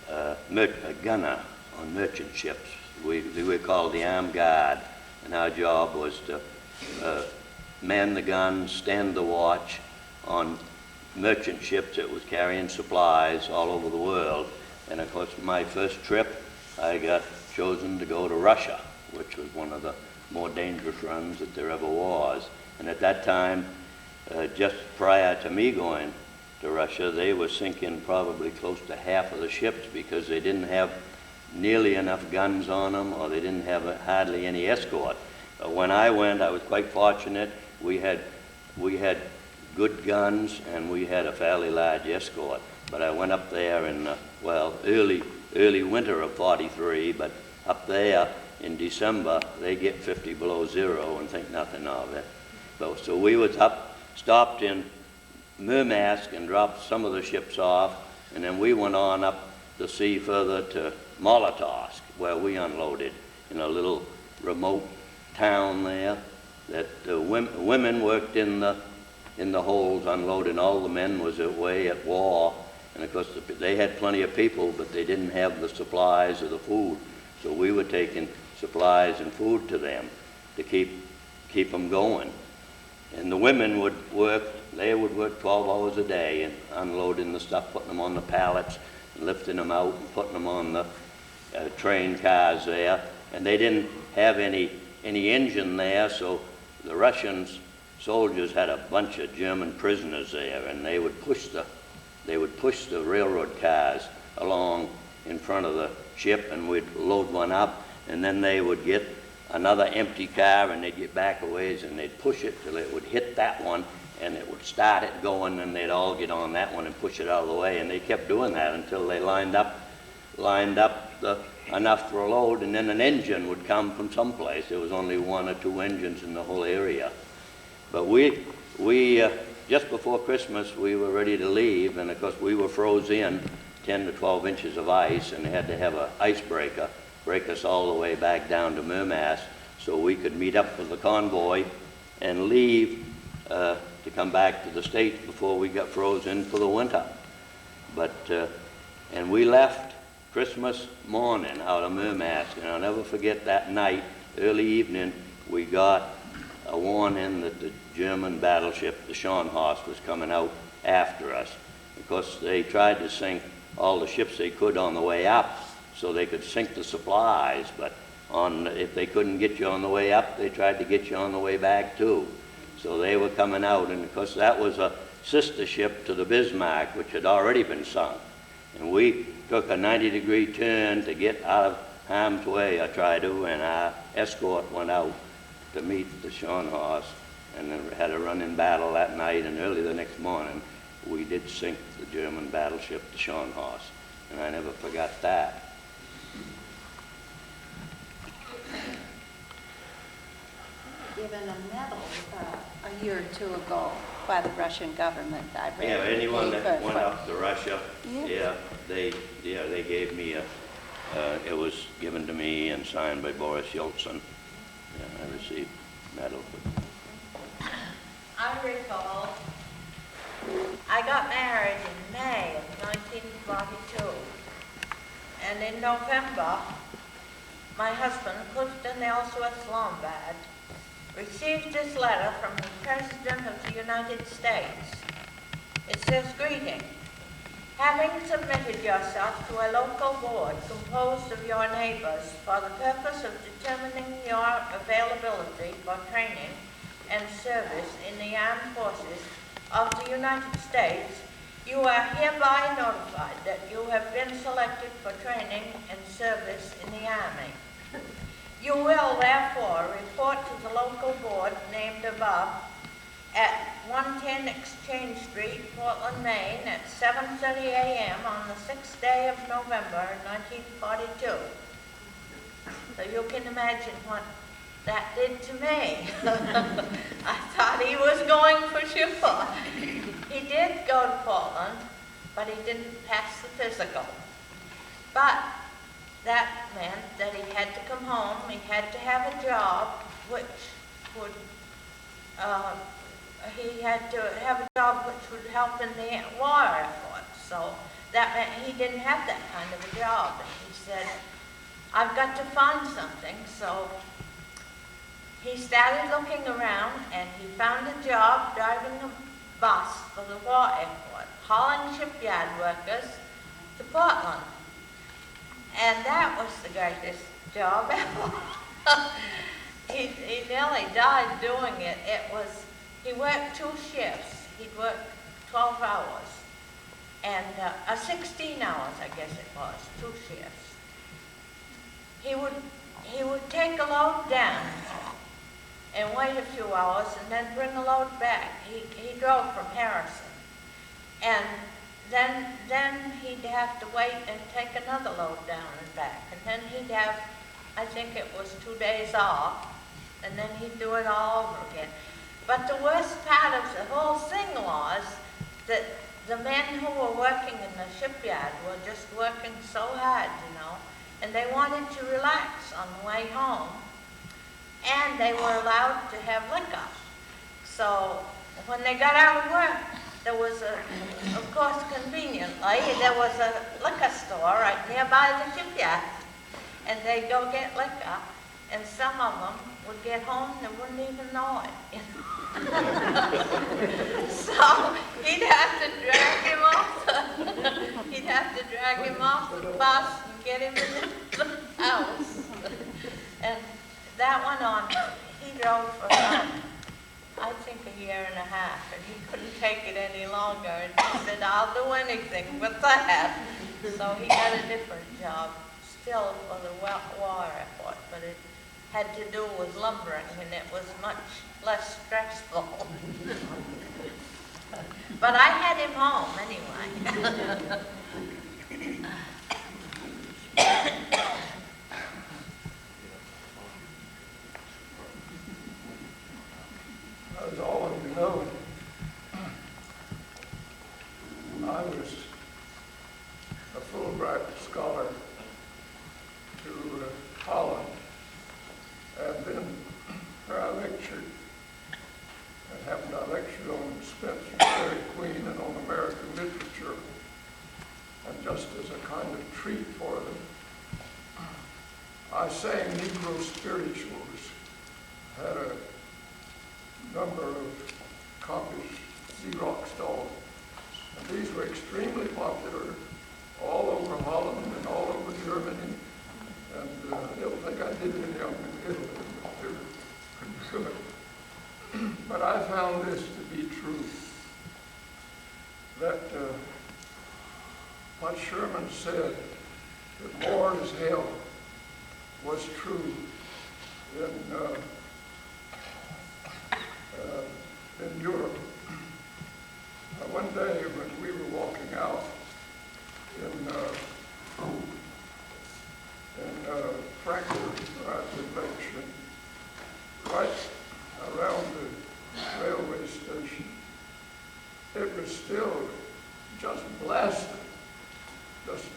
a gunner on merchant ships. We were called the Armed Guard, and our job was to man the guns, stand the watch on merchant ships that was carrying supplies all over the world. And of course, my first trip, I got chosen to go to Russia, which was one of the more dangerous runs that there ever was. And at that time, just prior to me going to Russia, they were sinking probably close to half of the ships because they didn't have nearly enough guns on them, or they didn't have hardly any escort. When I went, I was quite fortunate. We had good guns, and we had a fairly large escort. But I went up there in, early winter of 43, but up there in December, they get 50 below zero and think nothing of it. So we was stopped in Murmansk and dropped some of the ships off, and then we went on up the sea further to Molotovsk, where we unloaded in a little remote town there that women worked in the in the holds unloading. All the men was away at war, and of course they had plenty of people, but they didn't have the supplies or the food. So we were taking supplies and food to them to keep them going. And the women would work, they would work 12 hours a day and unloading the stuff, putting them on the pallets, and lifting them out and putting them on the train cars there. And they didn't have any engine there, so the Russian soldiers had a bunch of German prisoners there, and they would push the railroad cars along in front of the ship, and we'd load one up, and then they would get another empty car, and they'd get back a ways, and they'd push it till it would hit that one, and it would start it going, and they'd all get on that one and push it out of the way, and they kept doing that until they lined up enough for a load, and then an engine would come from someplace. There was only 1 or 2 engines in the whole area. But we just before Christmas, we were ready to leave, and of course we were froze in 10 to 12 inches of ice, and they had to have an icebreaker break us all the way back down to Mermass so we could meet up with the convoy and leave to come back to the States before we got frozen for the winter. But, and we left Christmas morning out of Mermass, and I'll never forget that night, early evening, we got a warning that the German battleship, the Scharnhorst, was coming out after us. Because they tried to sink all the ships they could on the way up so they could sink the supplies, but if they couldn't get you on the way up, they tried to get you on the way back too. So they were coming out, and of course that was a sister ship to the Bismarck, which had already been sunk. And we took a 90-degree turn to get out of harm's way, I tried to, and our escort went out to meet the Scharnhorst, and then had a run-in battle that night, and early the next morning we did sink the German battleship, the Scharnhorst, and I never forgot that. Given a medal a year or two ago by the Russian government. I read Yeah, in the anyone that paper. went up to Russia, Yeah. they gave me it was given to me and signed by Boris Yeltsin. Yeah, I received a medal. I recall I got married in May of 1942, and in November, my husband, Clifton Ellsworth Lombard, received this letter from the President of the United States. It says, "Greeting. Having submitted yourself to a local board composed of your neighbors for the purpose of determining your availability for training and service in the armed forces of the United States, you are hereby notified that you have been selected for training and service in the Army. You will therefore report to the local board named above at 110 Exchange Street, Portland, Maine at 7:30 a.m. on the 6th day of November 1942. So you can imagine what that did to me. I thought he was going for sure. He did go to Portland, but he didn't pass the physical. But that meant that he had to come home, he had to have a job which would, help in the war effort. So that meant he didn't have that kind of a job. And he said, I've got to find something. So he started looking around, and he found a job driving a bus for the war effort, hauling shipyard workers to Portland. And that was the greatest job ever. He nearly died doing it. He worked 2 shifts. He'd work 12 hours. And 16 hours, I guess it was, 2 shifts. He would take a load down and wait a few hours and then bring a load back. He drove from Harrison. And then he'd have to wait and take another load down and back. And then he'd have, I think it was 2 days off, and then he'd do it all over again. But the worst part of the whole thing was that the men who were working in the shipyard were just working so hard, and they wanted to relax on the way home, and they were allowed to have liquor. So when they got out of work, there was of course, conveniently, there was a liquor store right nearby the shipyard. And they'd go get liquor, and some of them would get home and they wouldn't even know it. So he'd have to drag him off the bus and get him in the house. And that went on. He drove for about, I think, a year and a half, and he couldn't take it any longer. And he said, "I'll do anything but that." So he got a different job, still for the war effort, but it had to do with lumbering, and it was much less stressful. But I had him home anyway. As all of you know, I was a Fulbright scholar to Holland, and then where I lectured, and happened I lectured on Spencer's Dairy Queen and on American literature, and just as a kind of treat for them, I sang Negro spirituals, had a number of copies Xeroxed off, and these were extremely popular all over Holland and all over Germany, and I don't think I did any of them in Italy, but they were pretty good. But I found this to be true, that what Sherman said, that war is hell, was true in Europe. One day when we were walking out in Frankfurt, where I did lecture, right around the railway station, it was still just blasted. Just,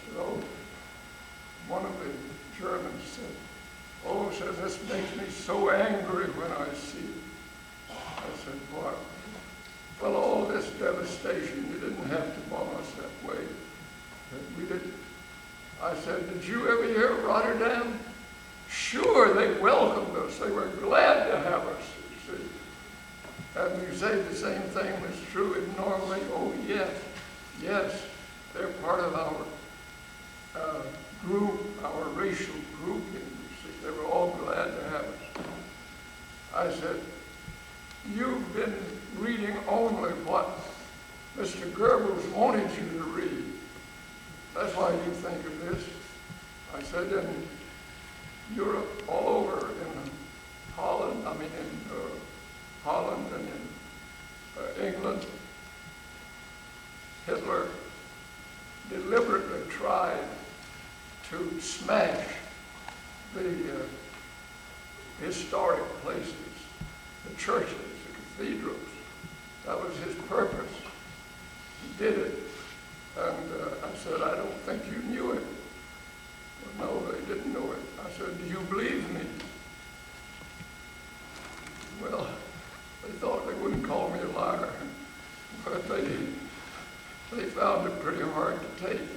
one of the Germans said, "Oh," says, "this makes me so angry when I see it." I said, "What?" "Well, all this devastation, you didn't have to bomb us that way. We didn't." I said, "Did you ever hear of Rotterdam? Sure, they welcomed us. They were glad to have us, you see." And you say the same thing was true in Norway. Oh, yes, yes, they're part of our group, our racial grouping, you see. They were all glad to have us. I said, "You've been reading only what Mr. Goebbels wanted you to read. That's why you think of this." I said, in Europe, all over, in Holland, Holland and in England, Hitler deliberately tried to smash the historic places, the churches, the cathedrals. That was his purpose. He did it. And I said, "I don't think you knew it." Well, no, they didn't know it. I said, "Do you believe me?" Well, they thought they wouldn't call me a liar, but they found it pretty hard to take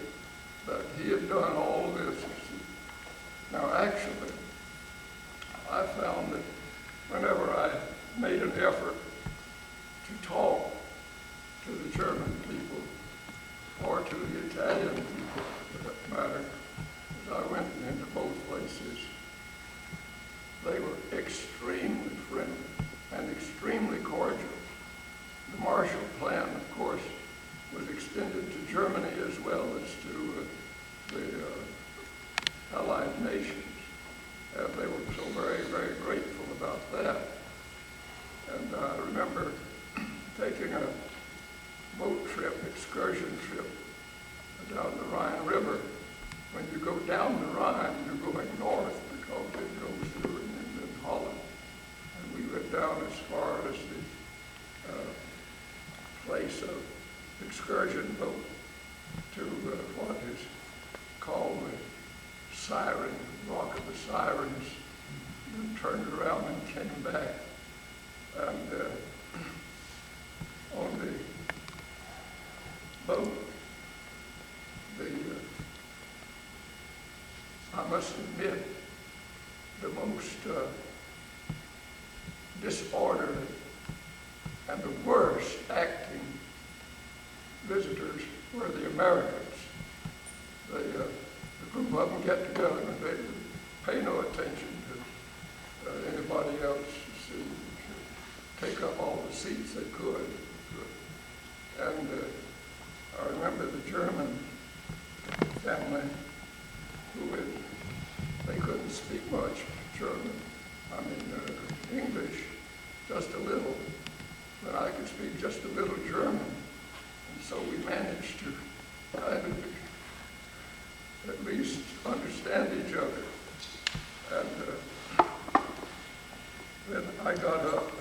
that he had done all this. Now, actually, I found that whenever I made an effort to talk to the German people or to the Italian people, for that matter, as I went into both places, they were extremely friendly and extremely cordial. The Marshall Plan, of course, was extended to Germany as well as to the Allied nations. And they were so very, very grateful about that. And I remember taking a boat trip, excursion trip, down the Rhine River. When you go down the Rhine, you're going north because it goes through in Holland. And we went down as far as the place of excursion boat to what is called the Siren, Rock of the Sirens, and turned around and came back. And must admit, the most disorderly and the worst acting visitors were the Americans. They, a group of them get together and they would pay no attention to anybody else. See, take up all the seats they could. And I remember the German family they couldn't speak much German. I mean, English, just a little. But I could speak just a little German. And so we managed to kind of at least understand each other. And then I got up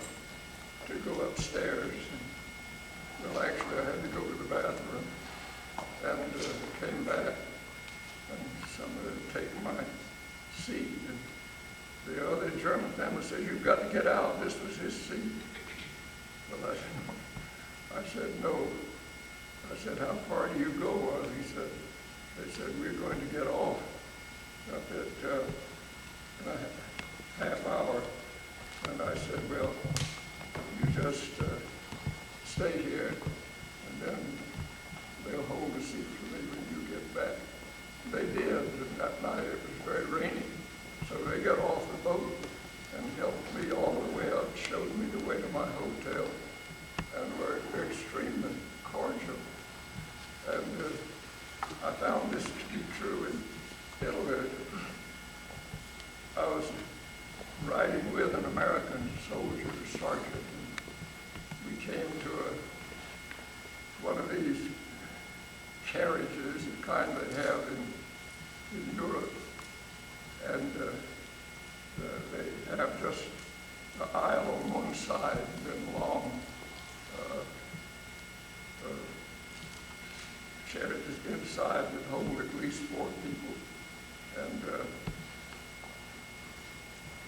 to go upstairs. And, well, actually, I had to go to the bathroom and came back. And somebody had taken my seat. And the other German family said, "You've got to get out." This was his seat. Well, I said, "No." I said, "How far do you go?" Well, they said, "We're going to get off up at a half hour." And I said, "Well, you just stay here, and then they'll hold a seat for me when you get back." They did, and that night it was very rainy. So they got off the boat and helped me all the way up, showed me the way to my hotel, and were extremely cordial. And I found this to be true in Italy. I was riding with an American soldier, sergeant, and we came to one of these carriages, the kind they have in Europe. And they have just the aisle on one side and then long carriages inside that hold at least 4 people. And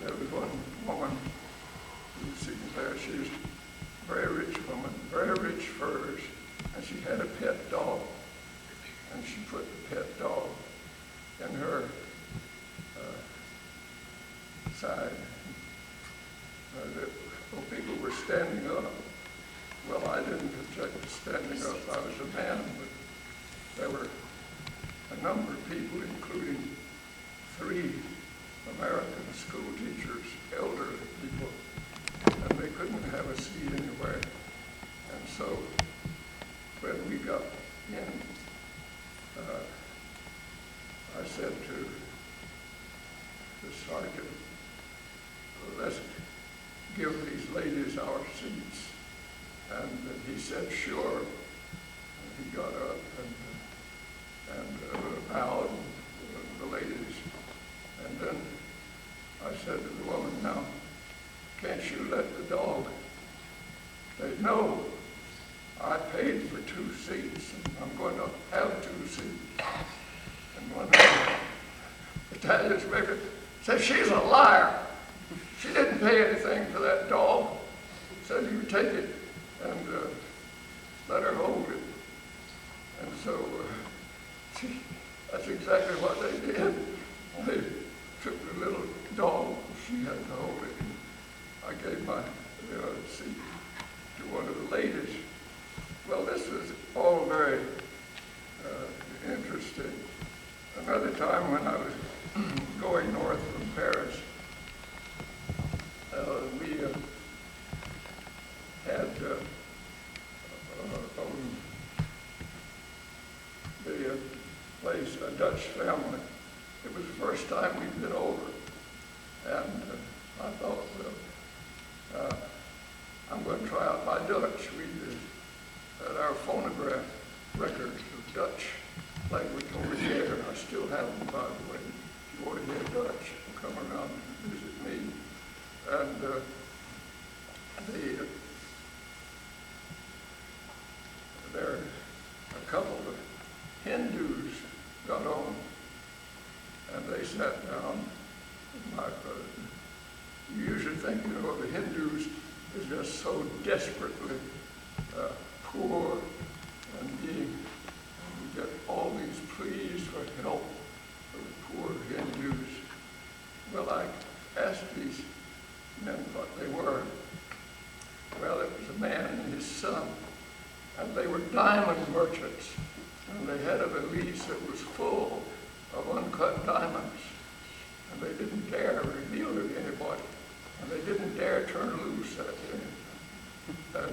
there was one woman who was sitting there. She was a very rich woman, very rich furs, and she had a pet dog. And she put the pet dog in her side. People were standing up. Well, I didn't object to standing up. I was a man, but there were a number of people, including 3 American school teachers, elderly people, and they couldn't have a seat anywhere. And so when we got in, I said to the sergeant, "Let's give these ladies our seats." And he said, "Sure." And he got up and bowed to the ladies. And then I said to the woman, "Now, can't you let the dog?" They said, "No, I paid for 2 seats, and I'm going to have 2 seats." And one of the Italians said, "She's a liar. She didn't pay anything for that dog." Said, "You take it and let her hold it." And so that's exactly what they did. They took the little dog, she had to hold it, and I gave my seat to one of the ladies. Well, this was all very interesting. Another time when I was going north from Paris, we had the place, a Dutch family. It was the first time we'd been over. And I thought, well, I'm going to try out my Dutch. We had our phonograph records of Dutch language over here. I still have them, by the way. If you want to hear Dutch, come around and visit me. And there a couple of Hindus got on, and they sat down. You usually think, the Hindus is just so desperately poor and being, and we get all these pleas for help for the poor Hindus. and they were diamond merchants. And they had a valise that was full of uncut diamonds. And they didn't dare reveal it to anybody. And they didn't dare turn loose that day. And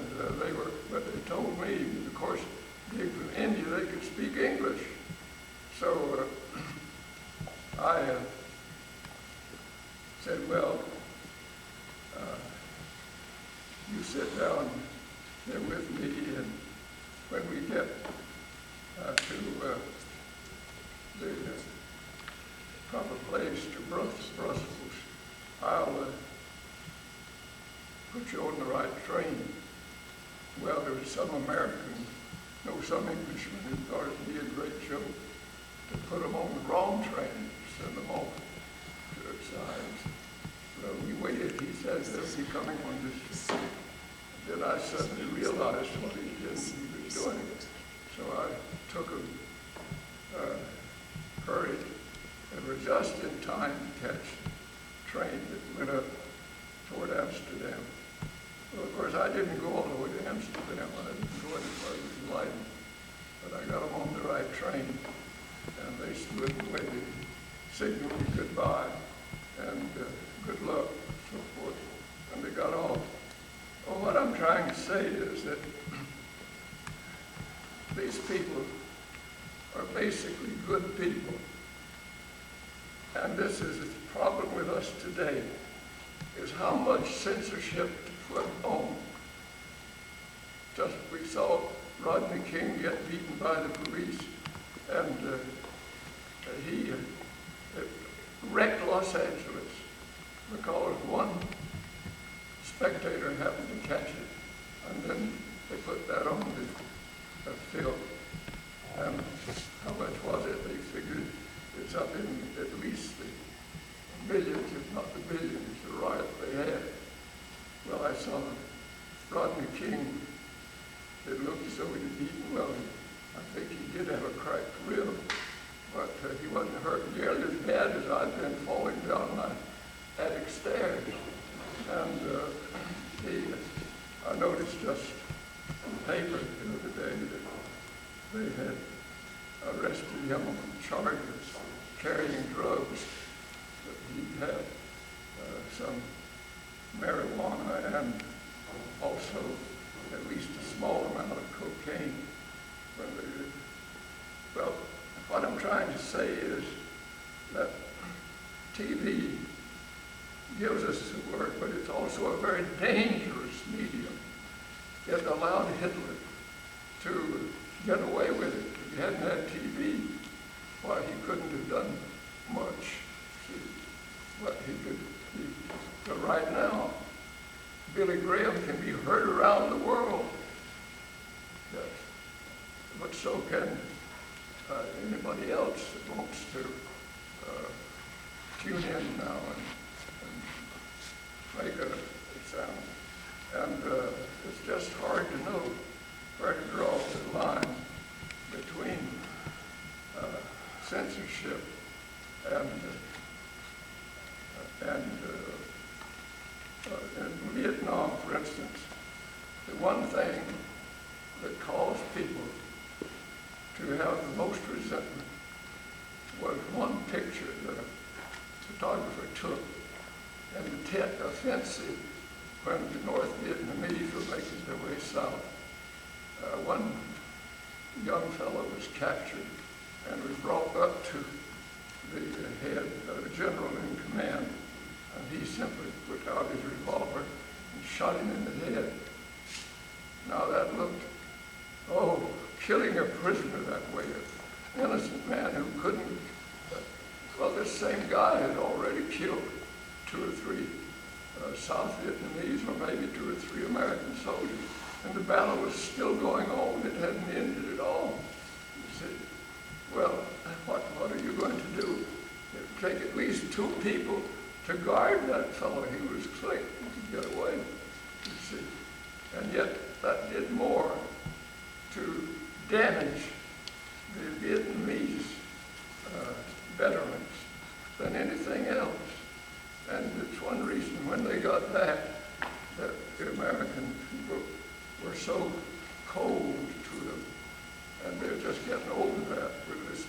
but they told me, of course, being from India, they could speak English. So I said, well, you sit down there with me, and when we get to the proper place, to Brussels, I'll put you on the right train. Well, there was some American, some Englishman who thought it'd be a great joke to put them on the wrong train, send them off to the sides. Well, we waited. He said they'll be coming on this. Then I suddenly realized what he was doing. So I took a hurried and was just in time to catch a train that went up toward Amsterdam. Well, of course, I didn't go all the way to Amsterdam. I didn't go any further than Leiden. But I got them on the right train, and they stood and waited, signaled me goodbye, and good luck, and so forth, and they got off. Well, what I'm trying to say is that these people are basically good people. And this is the problem with us today, is how much censorship to put on. Just we saw Rodney King get beaten by the police, and he wrecked Los Angeles because one spectator happened to catch it, and then they put that on the film. And how much was it? They figured it's up in at least the millions, if not the billions, the riot they had. Well, I saw Rodney King. It looked as though he'd beaten well. I think he did have a cracked rib, but he wasn't hurt nearly as bad as I'd been falling down my attic stairs. And I noticed just in the paper the other day that they had arrested him on charges of carrying drugs. That he had some marijuana and also at least a small amount of cocaine. Well, what I'm trying to say is that TV gives us the word, but it's also a very dangerous medium. It allowed Hitler to get away with it. If he hadn't had TV, why, he couldn't have done much. See, but but right now, Billy Graham can be heard around the world. Yes. But so can anybody else that wants to tune in now and make a sound. And it's just hard to know where to draw the line between censorship and in Vietnam, for instance, the one thing that caused people to have the most resentment was one picture that a photographer took in the Tet Offensive when the North Vietnamese were making their way south. One young fellow was captured and was brought up to the head, the general in command, and he simply put out his revolver and shot him in the head. Now that looked, killing a prisoner that way, an innocent man who couldn't, well, this same guy had already killed 2 or 3 South Vietnamese, or maybe 2 or 3 American soldiers, and the battle was still going on. It hadn't ended at all. You see, well, what are you going to do? It would take at least 2 people to guard that fellow. He was quick to get away, you see. And yet that did more to damage the Vietnamese veterans than anything else. And it's one reason when they got back that the American people were so cold to them. And they're just getting over that with this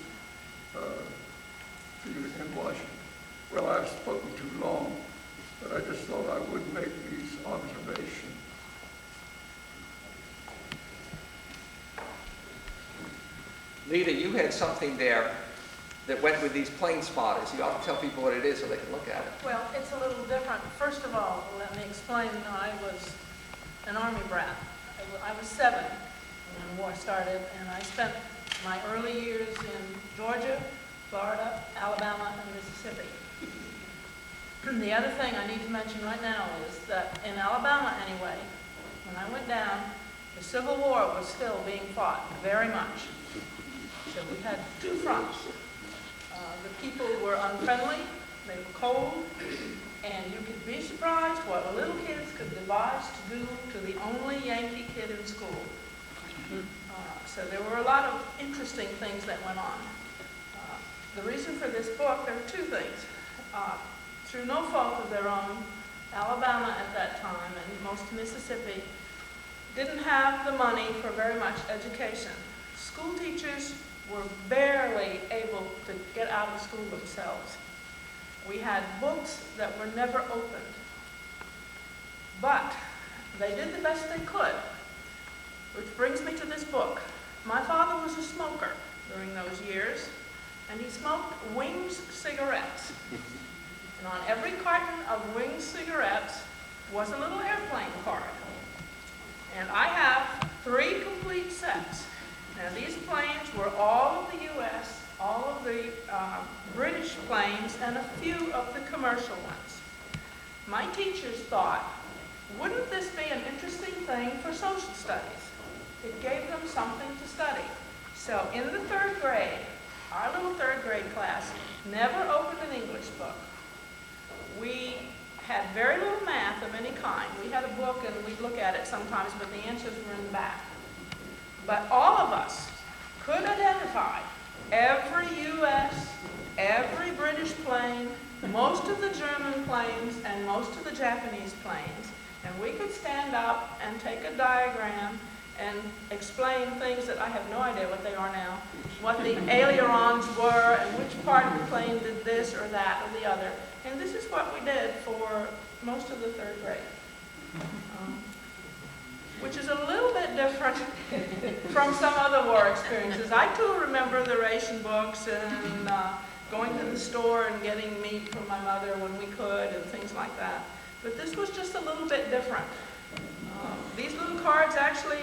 feeling in Washington. Well, I've spoken too long, but I just thought I would make these observations. Lita, you had something there that went with these plane spotters. You ought to tell people what it is so they can look at it. Well, it's a little different. First of all, let me explain. I was an Army brat. I was 7 when the war started, and I spent my early years in Georgia, Florida, Alabama, and Mississippi. The other thing I need to mention right now is that in Alabama anyway, when I went down, the Civil War was still being fought very much. So we had 2 fronts. The people were unfriendly, they were cold, and you could be surprised what little kids could devise to do to the only Yankee kid in school. So there were a lot of interesting things that went on. The reason for this book, there are 2 things. Through no fault of their own, Alabama at that time and most of Mississippi didn't have the money for very much education. School teachers were barely able to get out of school themselves. We had books that were never opened. But they did the best they could, which brings me to this book. My father was a smoker during those years, and he smoked Wings cigarettes. And on every carton of Wings cigarettes was a little airplane card. And I have 3 complete sets. Now, these planes were all of the U.S., all of the British planes, and a few of the commercial ones. My teachers thought, wouldn't this be an interesting thing for social studies? It gave them something to study. So in the 3rd grade, our little 3rd grade class never opened an English book. We had very little math of any kind. We had a book and we'd look at it sometimes, but the answers were in the back. But all of us could identify every U.S., every British plane, most of the German planes, and most of the Japanese planes. And we could stand up and take a diagram and explain things that I have no idea what they are now, what the ailerons were and which part of the plane did this or that or the other. And this is what we did for most of the 3rd grade. Which is a little bit different from some other war experiences. I too remember the ration books and going to the store and getting meat from my mother when we could and things like that. But this was just a little bit different. These little cards actually,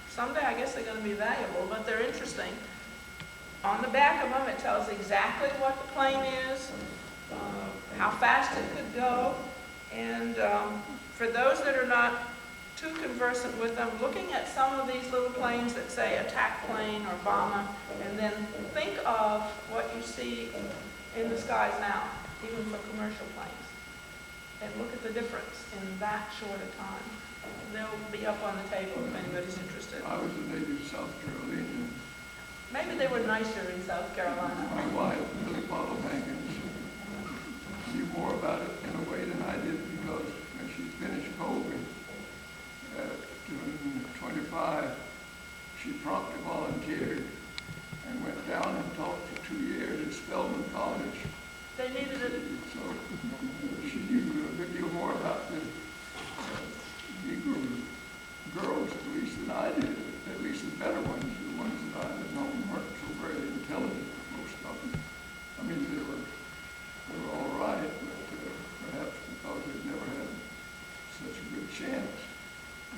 someday I guess they're going to be valuable, but they're interesting. On the back of them it tells exactly what the plane is, how fast it could go, and for those that are not too conversant with them, looking at some of these little planes that say attack plane or bomber, and then think of what you see in the skies now, even for commercial planes, and look at the difference in that short a time. They'll be up on the table if anybody's interested. I was a native South Carolinian. Maybe they were nicer in South Carolina. My wife, Billy Bottle Hankins, knew more about it in a way than I did because when she finished Colby, at 25, she promptly volunteered and went down and taught for 2 years at Spelman College. They needed it. So she knew a good deal more about the Negro girls, at least, than I did. At least the better ones, the ones that I had known weren't so very intelligent, most of them. I mean, they were all right, but perhaps because they'd never had such a good chance.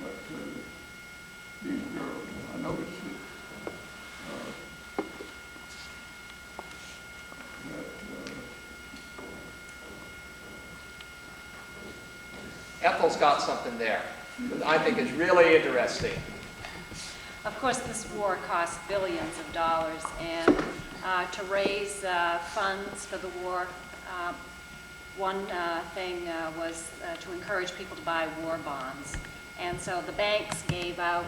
But these girls, I noticed Ethel's got something there that I think is really interesting. Of course, this war cost billions of dollars, and to raise funds for the war, one thing was to encourage people to buy war bonds. And so the banks gave out,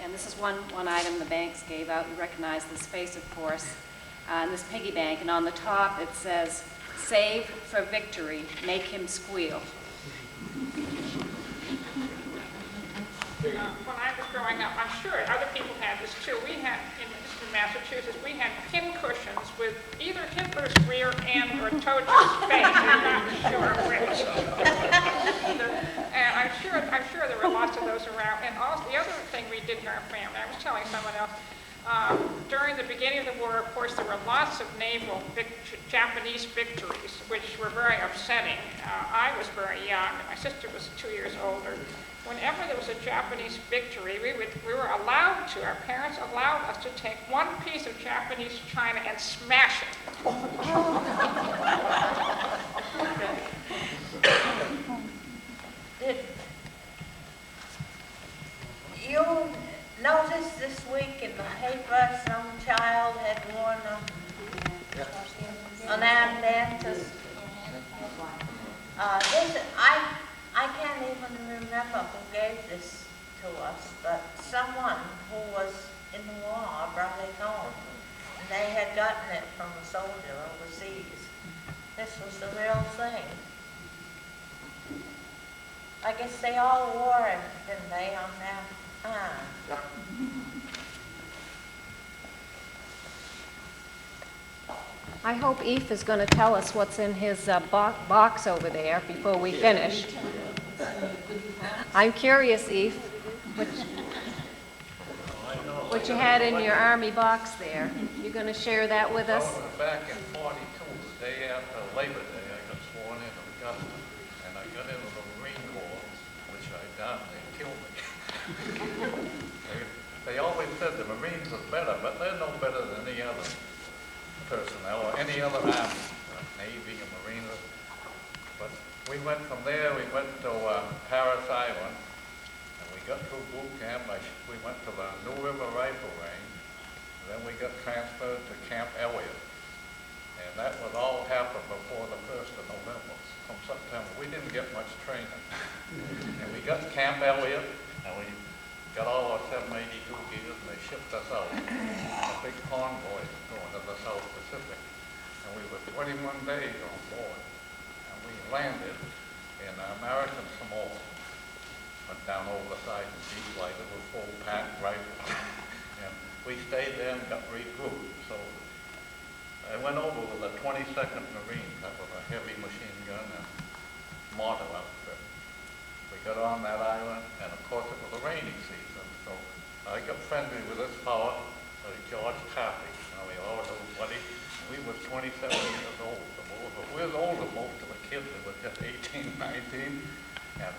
and this is one item the banks gave out. You recognize this face, of course, this piggy bank. And on the top it says, "Save for victory, make him squeal." When I was growing Massachusetts, we had pin cushions with either Hitler's rear end or Tojo's face. I'm not sure which. And I'm sure there were lots of those around. And also, the other thing we did in our family, I was telling someone else, during the beginning of the war, of course, there were lots of naval Japanese victories, which were very upsetting. I was very young, and my sister was 2 years older. Whenever there was a Japanese victory, we were allowed to, our parents allowed us to take one piece of Japanese china and smash it. Did you notice this week in the paper some child had worn an armband? I can't even remember who gave this to us, but someone who was in the war brought it home. And they had gotten it from a soldier overseas. This was the real thing. I guess they all wore it, didn't they, on their arm? I hope Eve is going to tell us what's in his box over there before we finish. I'm curious, Eve, what you had in your army box there. You're going to share that with us? Back in 42, the day after Labor Day, I got sworn in to Augusta, and I got into the Marine Corps, which I done. They killed me. They always said the Marines are better, but they're no better than any other personnel or any other army, Navy or Marine. But we went from there, we went to Paris Island, and we got through boot camp. We went to the New River Rifle Range, and then we got transferred to Camp Elliott. And that was all happened before the 1st of November. From September, we didn't get much training. And we got to Camp Elliott, and we got all our 782 gears, and they shipped us out. A big convoy going to the South Pacific. And we were 21 days on board. And we landed in American Samoa. Went down over the side of the deep light. It was full packed rifles. And we stayed there and got regrouped. So I went over with the 22nd Marines. That was a heavy machine gun and mortar outfit. We got on that island, and of course it was a rainy season, so I got friendly with this fellow, George Taffy. We all knew buddy. We were 27 years old. We were older, most of the kids. They were just 18, 19. And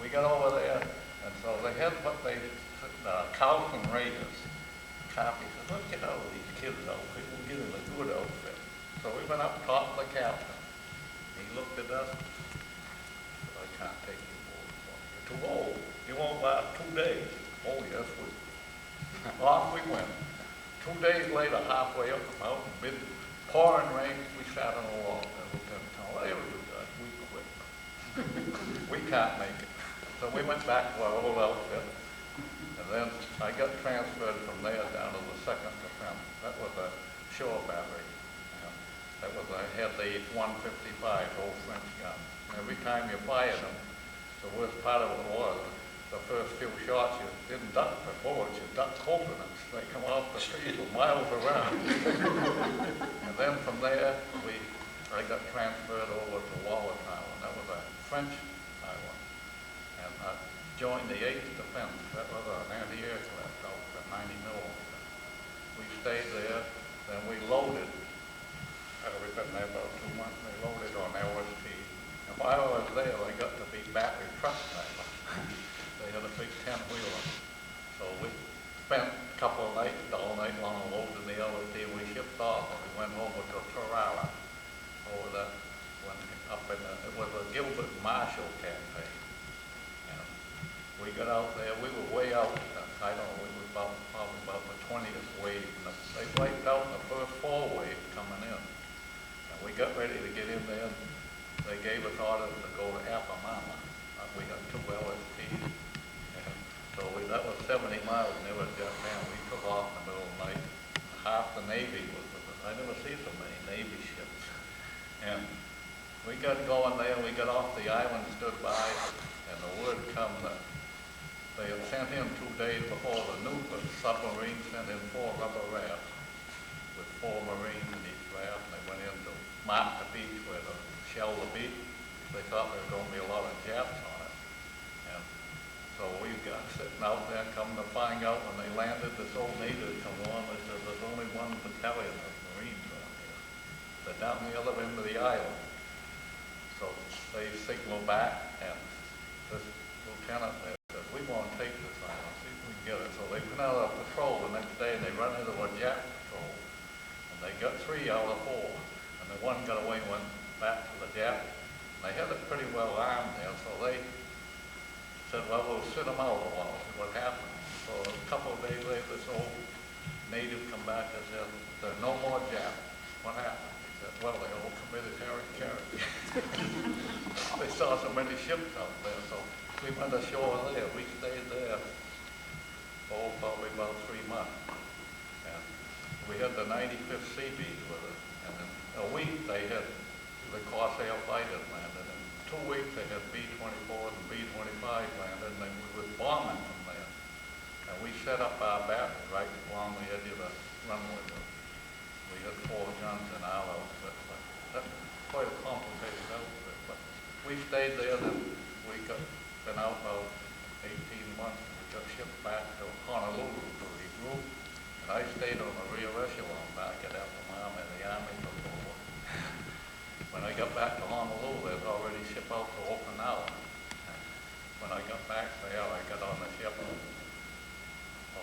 we got over there, and so they had what they, Carlton Raiders. Taffy said, let's get out of these kids' outfit. We'll get in a good outfit. So we went up top of the captain. He looked at us. I can't take you. You're too old. You won't last 2 days. Oh, yes, off we went. 2 days later, halfway up the mountain, mid pouring rain, we sat on a log. And Lieutenant told us, we quit. We can't make it. So we went back to our old outfit. And then I got transferred from there down to the 2nd Defense. That was a shore battery. That was, I had the 155, old French gun. Every time you fired them, the worst part of it was, the first few shots, you didn't duck the bullets, you ducked coconuts. They come off the trees for miles around. And then from there, I got transferred over to Wallet Island. That was a French island. And I joined the 8th Defense. That was an anti-aircraft outfit, 90 millimeter. We stayed there, then we loaded. We've been there about 2 months. They loaded on LST. And while I was there, I got to be battery truck driver. They had a big 10-wheeler. So we spent a couple of nights, all night long, loading the LST. We shipped off, and we went over to Kerala. Over that, went up in it was a Gilbert Marshall campaign. And we got out there. We were way out. I don't know. We were probably about the 20th wave. And they wiped out the first 4 wave coming in. And we got ready to get in there. They gave us orders to go to Apamama. We had 2 LSTs. And so that was 70 miles near Japan. We took off in the middle of the night. Half the Navy was with us. I never see so many Navy ships. And we got going there. We got off the island, stood by, and the word come that they had sent in 2 days before the new submarine, sent in 4 rubber rafts with 4 Marines in each raft, and they went in to mark the beach where to shell the beach. They thought there was going to be a lot of Japs on it. And so we got sitting out there, come to find out when they landed, this old native come on, they said, there's only 1 battalion of Marines on here. They're down the other end of the island. So they signaled back, and this lieutenant there said, we want to take this island, see if we can get it. So they went out on patrol the next day, and they run into a Jap patrol, and they got 3 out of 4. And the one got away and went back to the Jap. They had it pretty well armed there, so they said, well, we'll sit them out a while, see what happens. So a couple of days later, this old native come back and said, there's no more Japs. What happened? He said, well, they all committed herring-carry. They saw so many ships out there, so we went ashore there. We stayed there for probably about 3 months. And we had the 95th Seabees with us, and in a week they had the Corsair fighters landed. In 2 weeks they had B-24s and B-25 landed, and then we were bombing from there. And we set up our battery right along the edge of the runway. We had 4 guns in our outfit, but that's quite a complicated outfit. But we stayed there, then we been out about 18 months, and we got shipped back to Honolulu to regroup. And I stayed on the rear echelon back at Altamar in the Army before. When I got back to Honolulu, they was already shipped out to Okinawa. When I got back there, I got on the ship, and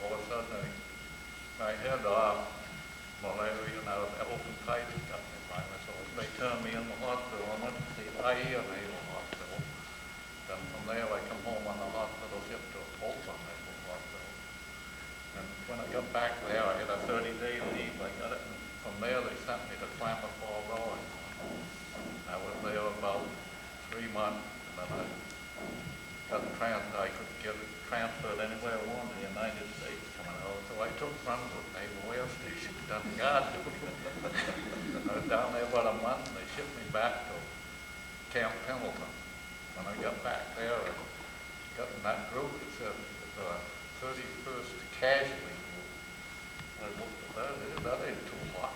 all of a sudden I had malaria, and I was elephantitis got me finally. So they turned me in the hospital. I went to the IEA Naval Hospital. Then from there, I come home on the hospital ship to Bolton Naval Hospital. And when I got back there, I had a 30-day leave. I got it, and from there they sent me to Klamath Fall Rowing. I was there about 3 months, and then I could get it transferred anywhere I wanted in the United States coming out. So I took Brunswick Naval Air Station, done guard duty. I was down there about a month, and they shipped me back to Camp Pendleton. When I got back there, I got in that group that said the 31st Casualty Group. I looked at that ain't too hot.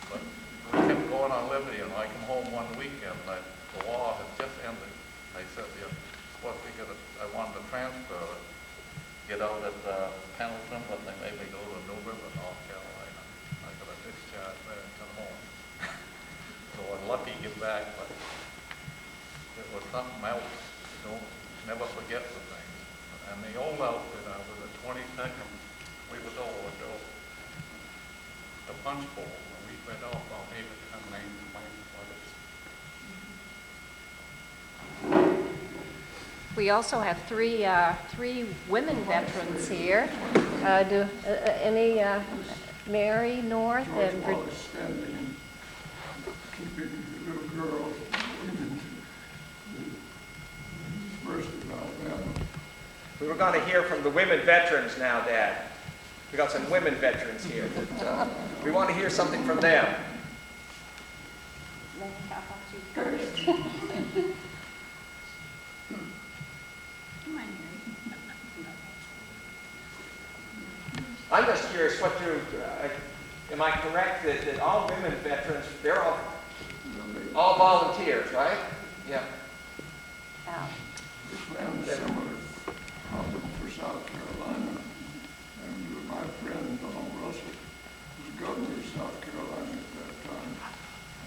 But we kept going on Liberty, and I come home one weekend, and the war had just ended. They said, you're supposed to I wanted to transfer it, get out at Pendleton, but they made me go to New River, North Carolina. I got a discharge there and come home. So I'm lucky to get back, but it was something else. You don't never forget the things. And the old outfit, I was the 22nd, we was over to the punch bowl, and we went off on Haven named We also have three women veterans here. Mary North George and Wallace standing and keeping the little girls into the University of Alabama. We were going to hear from the women veterans now, Dad. We got some women veterans here. We want to hear something from them. How about you first? I'm just curious what am I correct that all women veterans, they're all volunteers, right? Yeah. This ran similar problem for South Carolina. And my friend Donald Russell was governor of South Carolina at that time.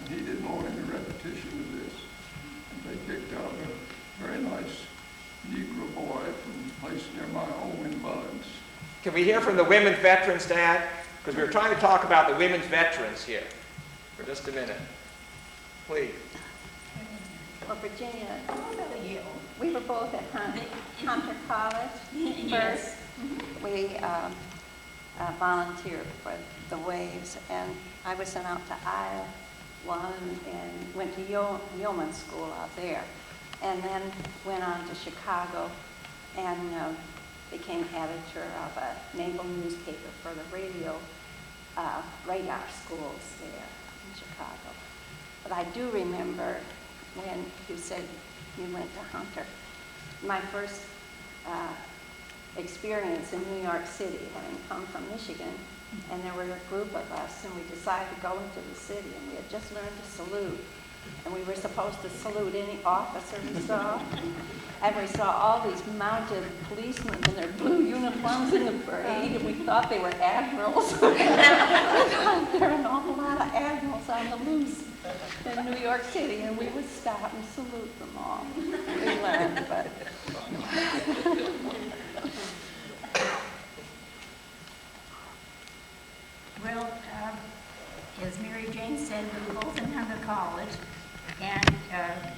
And he didn't want any repetition of this. And they picked out a very nice Negro boy from a place near my home in Buds. Can we hear from the women veterans, Dad? Because we were trying to talk about the women's veterans here for just a minute. Please. Well, Virginia, we were both at Hunter College first. We volunteered for the Waves, and I was sent out to Iowa and went to Yeoman School out there, and then went on to Chicago and became editor of a naval newspaper for the radar schools there in Chicago. But I do remember when you said you went to Hunter. My first experience in New York City, having come from Michigan. And there were a group of us, and we decided to go into the city, and we had just learned to salute. And we were supposed to salute any officer we saw. And we saw all these mounted policemen in their blue uniforms in the parade, and we thought they were admirals. There were an awful lot of admirals on the loose in New York City, and we would stop and salute them all. We learned, but... Well, as Mary Jane said, we were both in Hunter College, and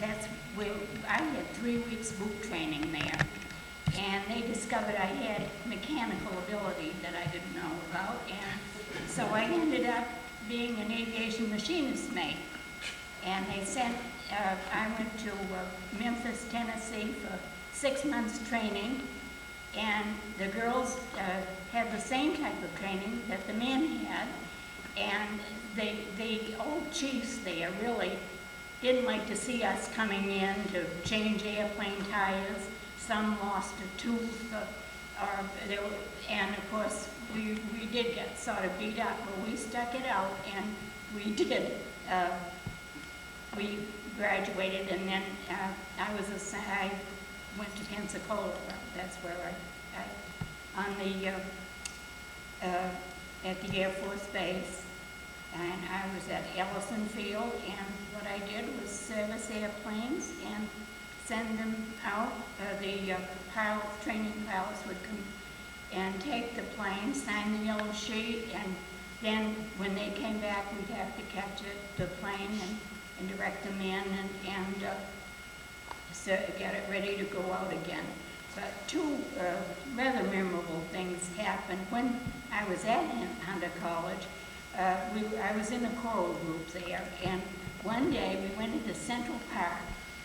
that's where I had 3 weeks boot training there. And they discovered I had mechanical ability that I didn't know about, and so I ended up being an aviation machinist mate. And they sent, I went to Memphis, Tennessee for 6 months training, and the girls had the same type of training that the men had, and the old chiefs there really didn't like to see us coming in to change airplane tires. Some lost a tooth, and of course we did get sort of beat up, but we stuck it out, and we did. We graduated, and then I went to Pensacola. That's where at the Air Force Base, and I was at Ellison Field, and what I did was service airplanes and send them out. The training pilots would come and take the plane, sign the yellow sheet, and then when they came back, we'd have to catch the plane and direct them in and so get it ready to go out again. But 2 rather memorable things happened. When I was at Hunter College, I was in a choral group there, and one day we went into Central Park,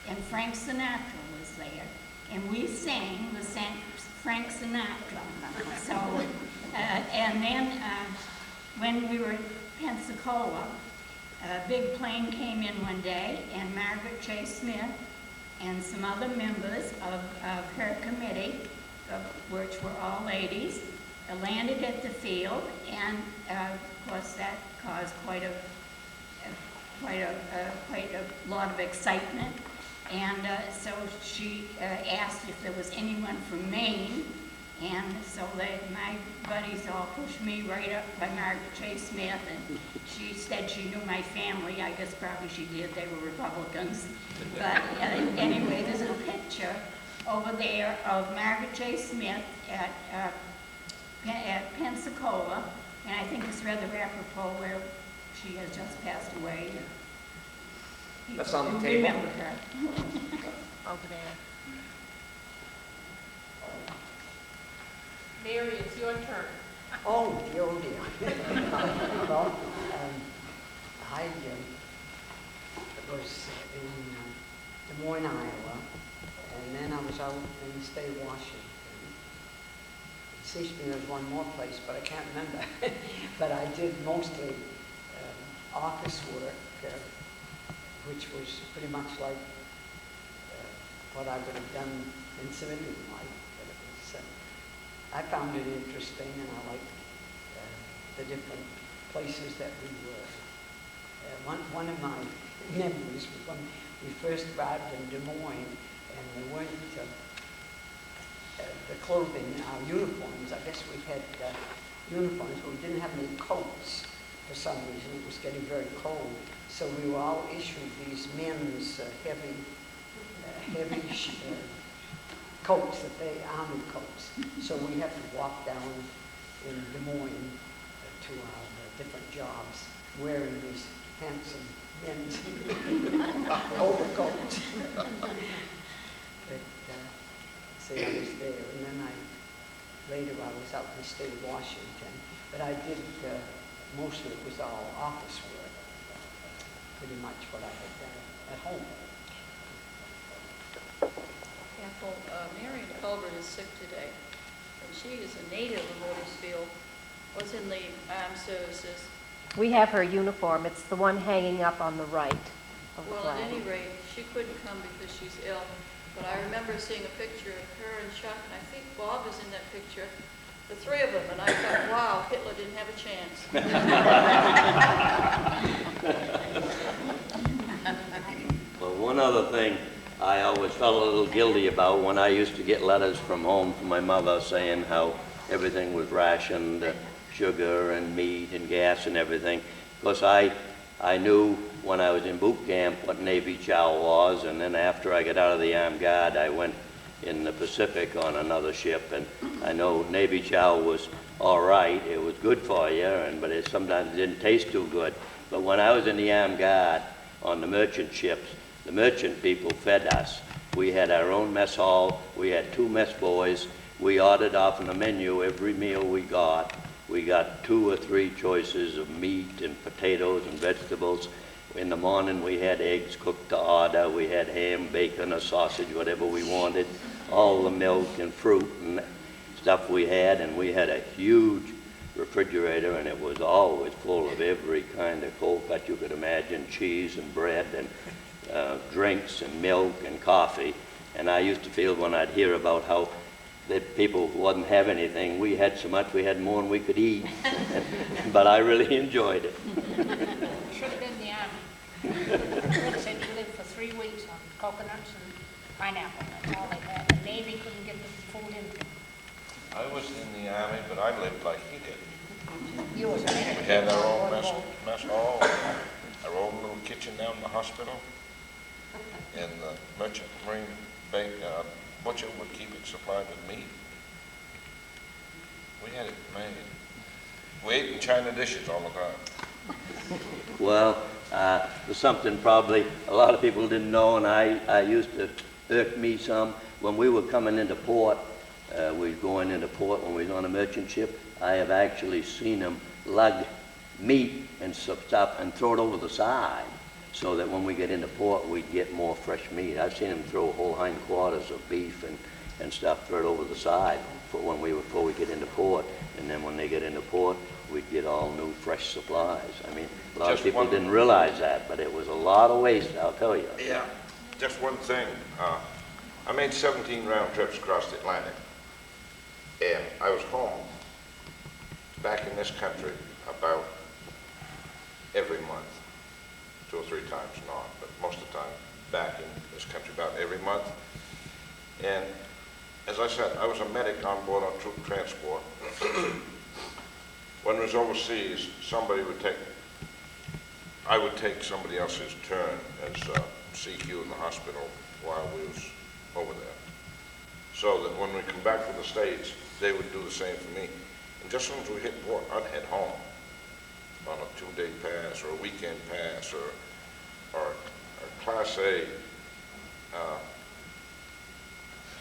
and Frank Sinatra was there, and we sang the Frank Sinatra. So, and then when we were in Pensacola, a big plane came in one day, and Margaret Chase Smith and some other members of her committee, which were all ladies, landed at the field, and of course that caused quite a lot of excitement. And so she asked if there was anyone from Maine, and so my buddies all pushed me right up by Margaret Chase Smith, and she said she knew my family. I guess probably she did. They were Republicans. But anyway, there's a picture over there of Margaret Chase Smith at Pensacola, and I think it's rather apropos where she has just passed away. That's on the People table. remember her. Over there. Mary, it's your turn. Oh, dear, oh dear. Well, I was in Des Moines, Iowa, and then I was out in the state of Washington. It seems to me there's one more place, but I can't remember. But I did mostly office work, which was pretty much like what I would have done in civilian life. But it was, I found it interesting, and I liked the different places that we were. One of my memories was when we first arrived in Des Moines, and there weren't the clothing, our uniforms. I guess we had uniforms, but we didn't have any coats for some reason. It was getting very cold. So we were all issued these men's heavy coats, army coats. So we had to walk down in Des Moines to our different jobs wearing these handsome men's overcoats. But see, I was there, and then later I was out in the state of Washington. But I did, mostly it was all office work, pretty much what I had done at home. Ethel, Marion Culver is sick today, and she is a native of Otisfield, was in the armed services. We have her uniform. It's the one hanging up on the right of the Well, flag. at any rate, she couldn't come because she's ill, but I remember seeing a picture of her and Chuck, and I think Bob is in that picture, the three of them, and I thought, wow, Hitler didn't have a chance. Well, one other thing I always felt a little guilty about when I used to get letters from home from my mother saying how everything was rationed, sugar and meat and gas and everything. Because I knew when I was in boot camp what Navy chow was, and then after I got out of the armed guard, I went in the Pacific on another ship, and I know Navy chow was all right. It was good for you, but it sometimes didn't taste too good. But when I was in the armed guard on the merchant ships, the merchant people fed us. We had our own mess hall. We had 2 mess boys. We ordered off on the menu every meal we got. We got 2 or 3 choices of meat and potatoes and vegetables. In the morning, we had eggs cooked to order. We had ham, bacon, or sausage, whatever we wanted. All the milk and fruit and stuff we had. And we had a huge refrigerator, and it was always full of every kind of cold cut you could imagine, cheese and bread and drinks and milk and coffee. And I used to feel when I'd hear about how that people wouldn't have anything, we had so much, we had more than we could eat. But I really enjoyed it. Should have been the army. They said you lived for 3 weeks on coconuts and pineapple. That's all they had. The Navy couldn't get the food in. I was in the Army, but I lived like he did. You was a We had our own mess hall, our own little kitchen down in the hospital, and the merchant marine butcher would keep it supplied with meat. We had it made. We ate in china dishes all the time. Well, there's something probably a lot of people didn't know, and I used to irk me some. When we were coming into port, we were going into port when we was on a merchant ship, I have actually seen them lug meat and stuff and throw it over the side so that when we get into port, we'd get more fresh meat. I've seen them throw whole hindquarters of beef and stuff, throw it over the side before we get into port. And then when they get into port, we'd get all new fresh supplies. I mean, a lot of people didn't realize that, but it was a lot of waste, I'll tell you. Yeah, just one thing. I made 17 round trips across the Atlantic, and I was home back in this country about every month, 2 or 3 times not, but most of the time back in this country about every month. And as I said, I was a medic on board on troop transport. When I was overseas, I would take somebody else's turn as CQ in the hospital while we was over there. So that when we come back from the States, they would do the same for me. And just as soon as we hit port, I'd head home on a 2-day pass or a weekend pass or a Class A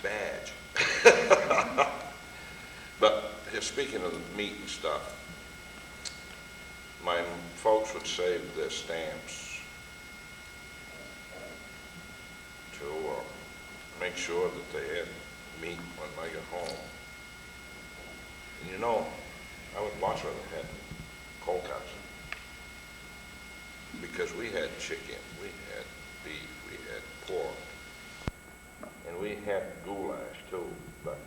badge. But speaking of the meat and stuff, my folks would save their stamps to make sure that they had meat when I got home. And you know, I would much rather have cold cuts because we had chicken, we had beef, we had pork, and we had goulash too. But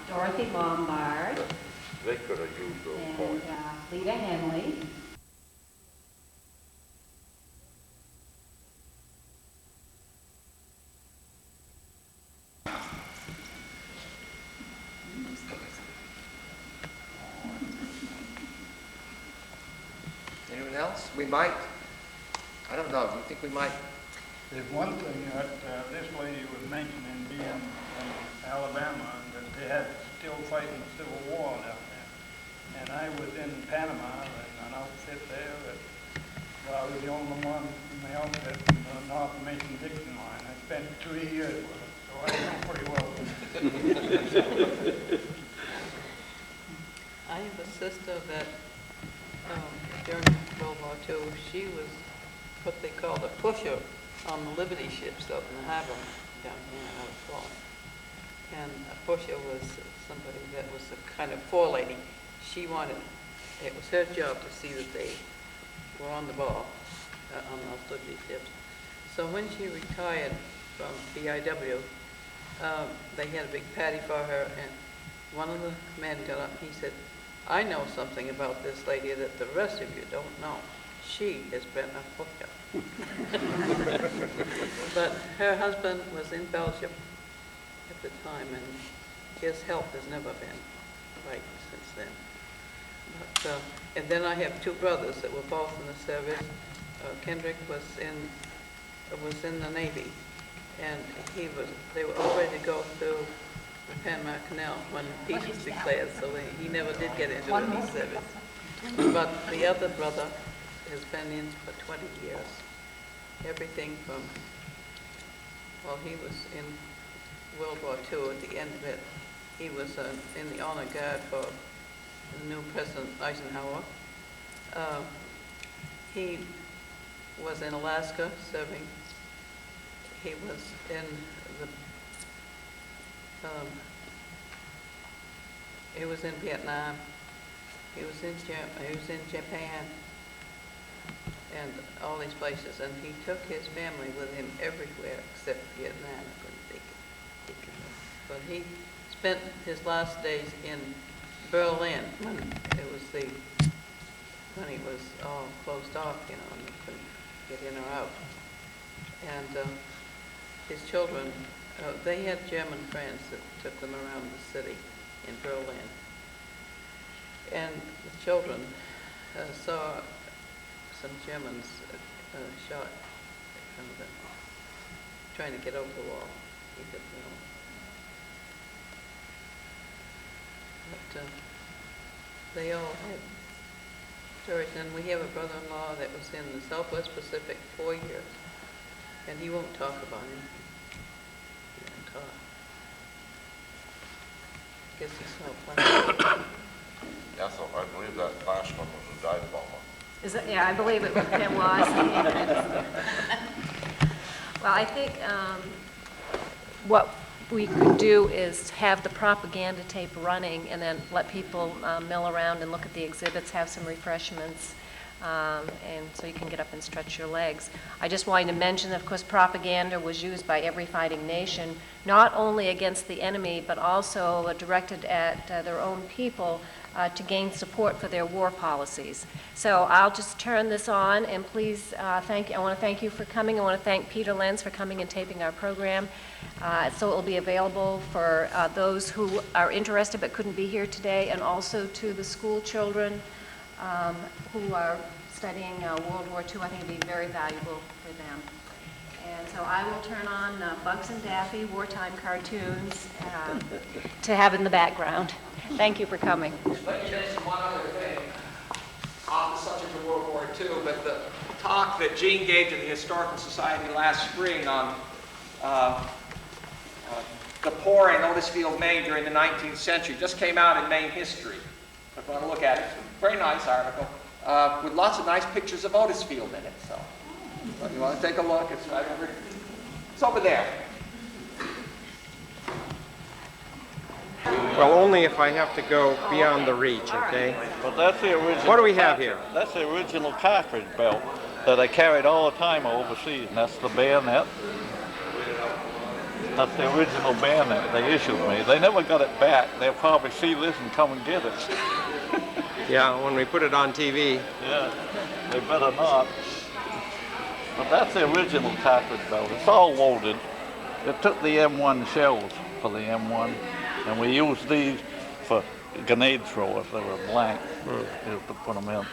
Dorothy Lombard they could have used those and points. Lita Henley. Anyone else? We might, I don't know, do you think we might? There's one thing that this lady was mentioning being in Alabama, that they had still fighting the Civil War down there. And I was in Panama in an outfit there that I was the only one in the outfit in the North Mason-Dixon line. I spent 3 years with it, so I know pretty well. I have a sister that during World War II, she was what they called a pusher on the Liberty ships up in the harbor down here out of Florida. And a pusher was somebody that was a kind of forelady. It was her job to see that they were on the ball on those Liberty ships. So when she retired from BIW, they had a big party for her, and one of the men got up and he said, I know something about this lady that the rest of you don't know. She has been a hooker. But her husband was in Belgium at the time, and his health has never been right since then. But, and then I have two brothers that were both in the service. Kendrick was in the Navy, and they were all ready to go through the Panama Canal when peace was declared, so he never did get into any service. But the other brother has been in for 20 years. Everything from, well, he was in World War II at the end of it. He was in the honor guard for the new President Eisenhower. He was in Alaska serving. He was in he was in Vietnam. He was in Japan, and all these places. And he took his family with him everywhere except Vietnam. I couldn't think of it. But he spent his last days in Berlin when it was all closed off, you know, and they couldn't get in or out. And his children, they had German friends that took them around the city in Berlin. And the children saw some Germans shot from trying to get over the wall. He didn't know. But they all had stories. And we have a brother-in-law that was in the Southwest Pacific 4 years, and he won't talk about it. He won't talk. I guess he saw plenty. Yeah, so I believe that last one was a dive bomber. Is it? Yeah, I believe it was. Well, I think what we could do is have the propaganda tape running and then let people mill around and look at the exhibits, have some refreshments, and so you can get up and stretch your legs. I just wanted to mention that, of course, propaganda was used by every fighting nation, not only against the enemy, but also directed at their own people to gain support for their war policies. So I'll just turn this on, and please thank you. I want to thank you for coming. I want to thank Peter Lenz for coming and taping our program. So it will be available for those who are interested but couldn't be here today, and also to the school children who are studying World War II. I think it'd be very valuable for them. And so I will turn on Bugs and Daffy, wartime cartoons, to have in the background. Thank you for coming. Let me mention one other thing on the subject of World War II, but the talk that Gene gave to the Historical Society last spring on the poor in Otisfield, Maine during the 19th century just came out in Maine History. If you want to look at it, it's a very nice article with lots of nice pictures of Otisfield in it. So if you want to take a look, it's right over. It's over there. Well, only if I have to go beyond the reach, okay? But that's the original. What do we have here? That's the original cartridge belt that I carried all the time overseas, and that's the bayonet. That's the original bayonet they issued me. They never got it back. They'll probably see this and come and get it. Yeah, when we put it on TV. Yeah, they better not. But that's the original cartridge belt. It's all loaded. It took the M1 shells for the M1, and we used these for grenade throwers. They were blank. To put them in.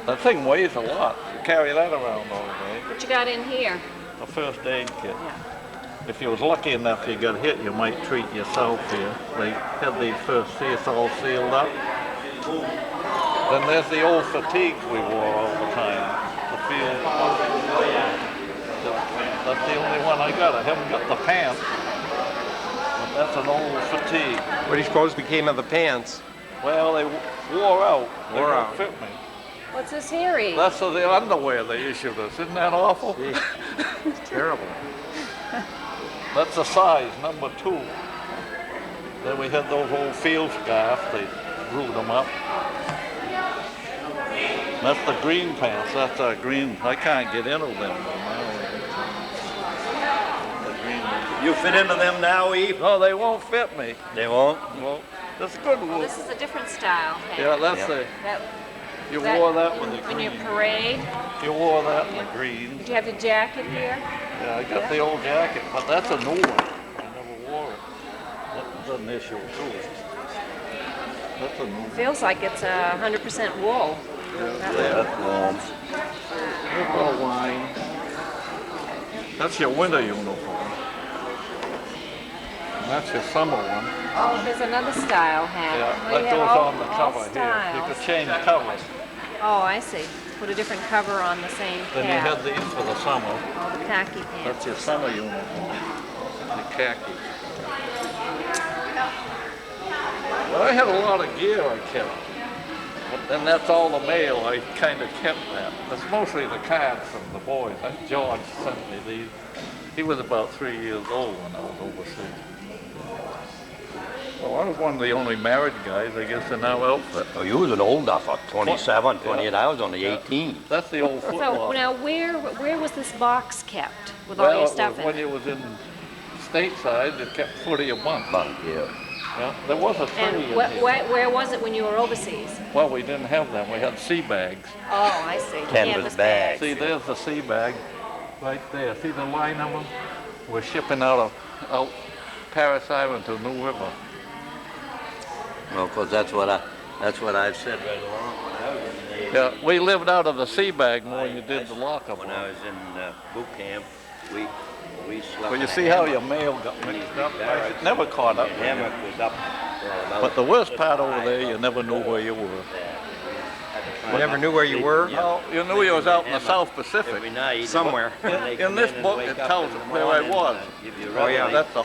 That thing weighs a lot. You carry that around all day. What you got in here? A first aid kit. Yeah. If you was lucky enough you got hit, you might treat yourself here. They had these first, see it's all sealed up. Then there's the old fatigues we wore all the time. The field. That's the only one I got. I haven't got the pants. But that's an old fatigue. What do you suppose became of the pants? Well, they wore out. They Wore don't out. fit me. What's this here? That's the underwear they issued us. Isn't that awful? It's terrible. That's a size, number 2. Then we had those old field scarves. They glued them up. That's the green pants. That's our green. I can't get into them. The green ones. You fit into them now, Eve? No, they won't fit me. They won't? Well, that's a good Well, one. this is a different style hat. Yeah, that's the, That, you wore that with the when you green. parade. You wore that in the green. Do you have the jacket here? Yeah, I got the old jacket, but that's a new one. I never wore it. That was an issue too. That's a new one. Feels like it's 100% wool. Yeah, that's warm. Here's a little wine. That's your winter uniform. And that's your summer one. Oh, there's another style hat. Yeah, Well, you that have goes all- on the all cover here. You styles. could change covers. Oh, I see. Put a different cover on the same Then you cap. had these for the summer. Oh, the khaki pants. That's your summer uniform. The khaki. But I had a lot of gear I kept. But then that's all the mail. I kind of kept that. That's mostly the cards from the boys. George sent me these. He was about 3 years old when I was overseas. Well, I was one of the only married guys, I guess, in our outfit. Oh, you was an old duffer, 27, 28. I was only 18. That's the old So football. now, where was this box kept with all your stuff in when it? you was in stateside, it kept foot of your bunk. Bunk, yeah. Yeah, there was a tree And in here. where was it when you were overseas? Well, we didn't have them. We had sea bags. Oh, I see. Canvas bags. See, there's the sea bag right there. See the line of them? We're shipping out Paris Island to New River. Well, of course, that's what I've said right along when I was in the Navy. Yeah, we lived out of the sea bag more than you did the lockup. When I was in boot camp, we slept. Well, you in a see how hammock. your mail got mixed up? Barracks. I never caught up The with hammock it. was up. But the worst part over there, you never knew where you were. You never knew where you were? No, you knew you was out in the South Pacific. Every night. Somewhere. In this book, it tells us where I was. Oh, yeah. That's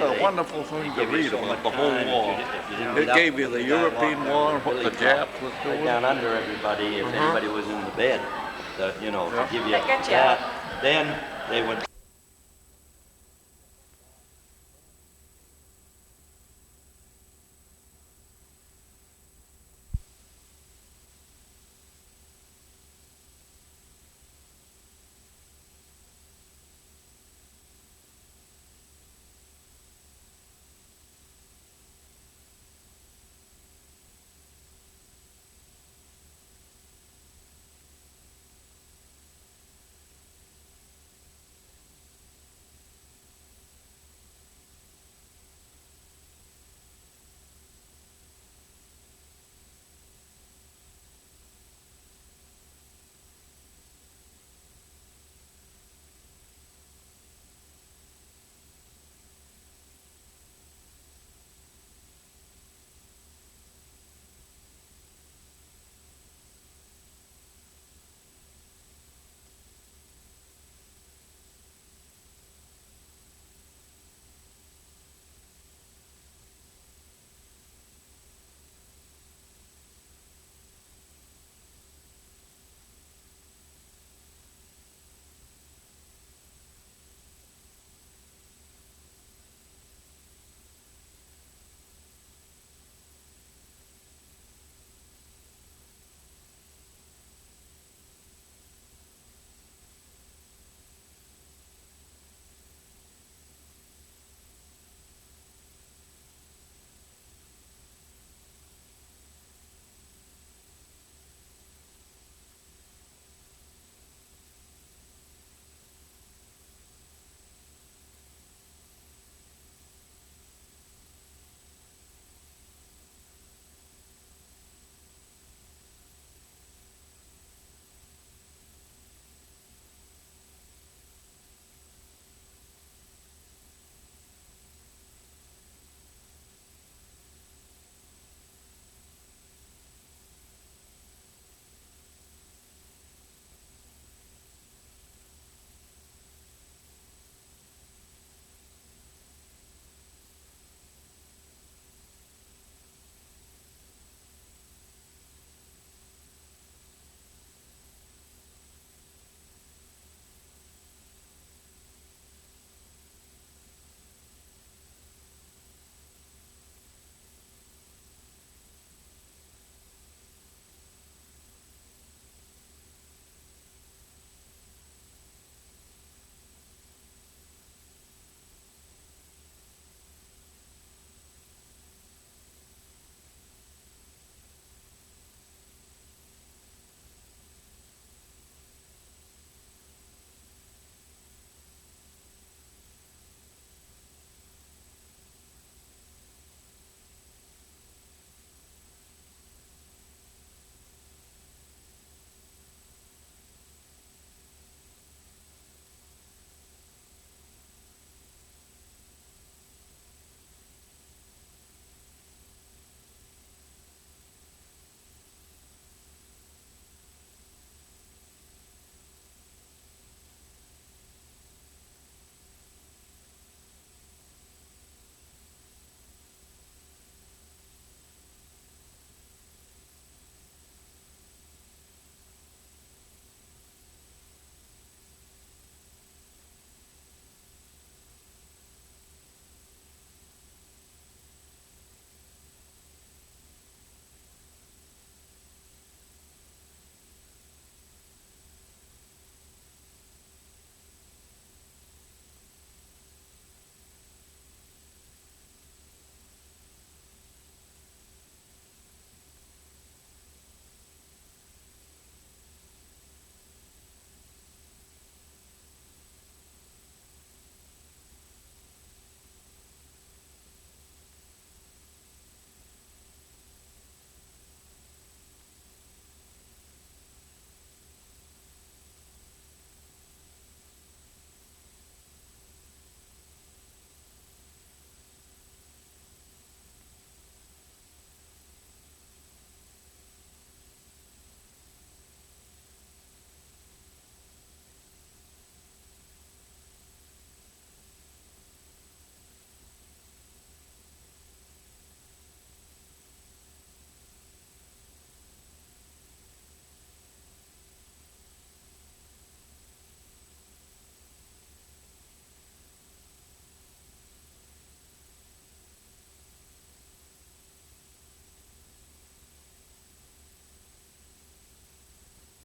a wonderful thing to read about the whole war. It gave you the European war and what the Japs was Right doing. down under everybody, if anybody was in the bed, to give you That got you that. Then they would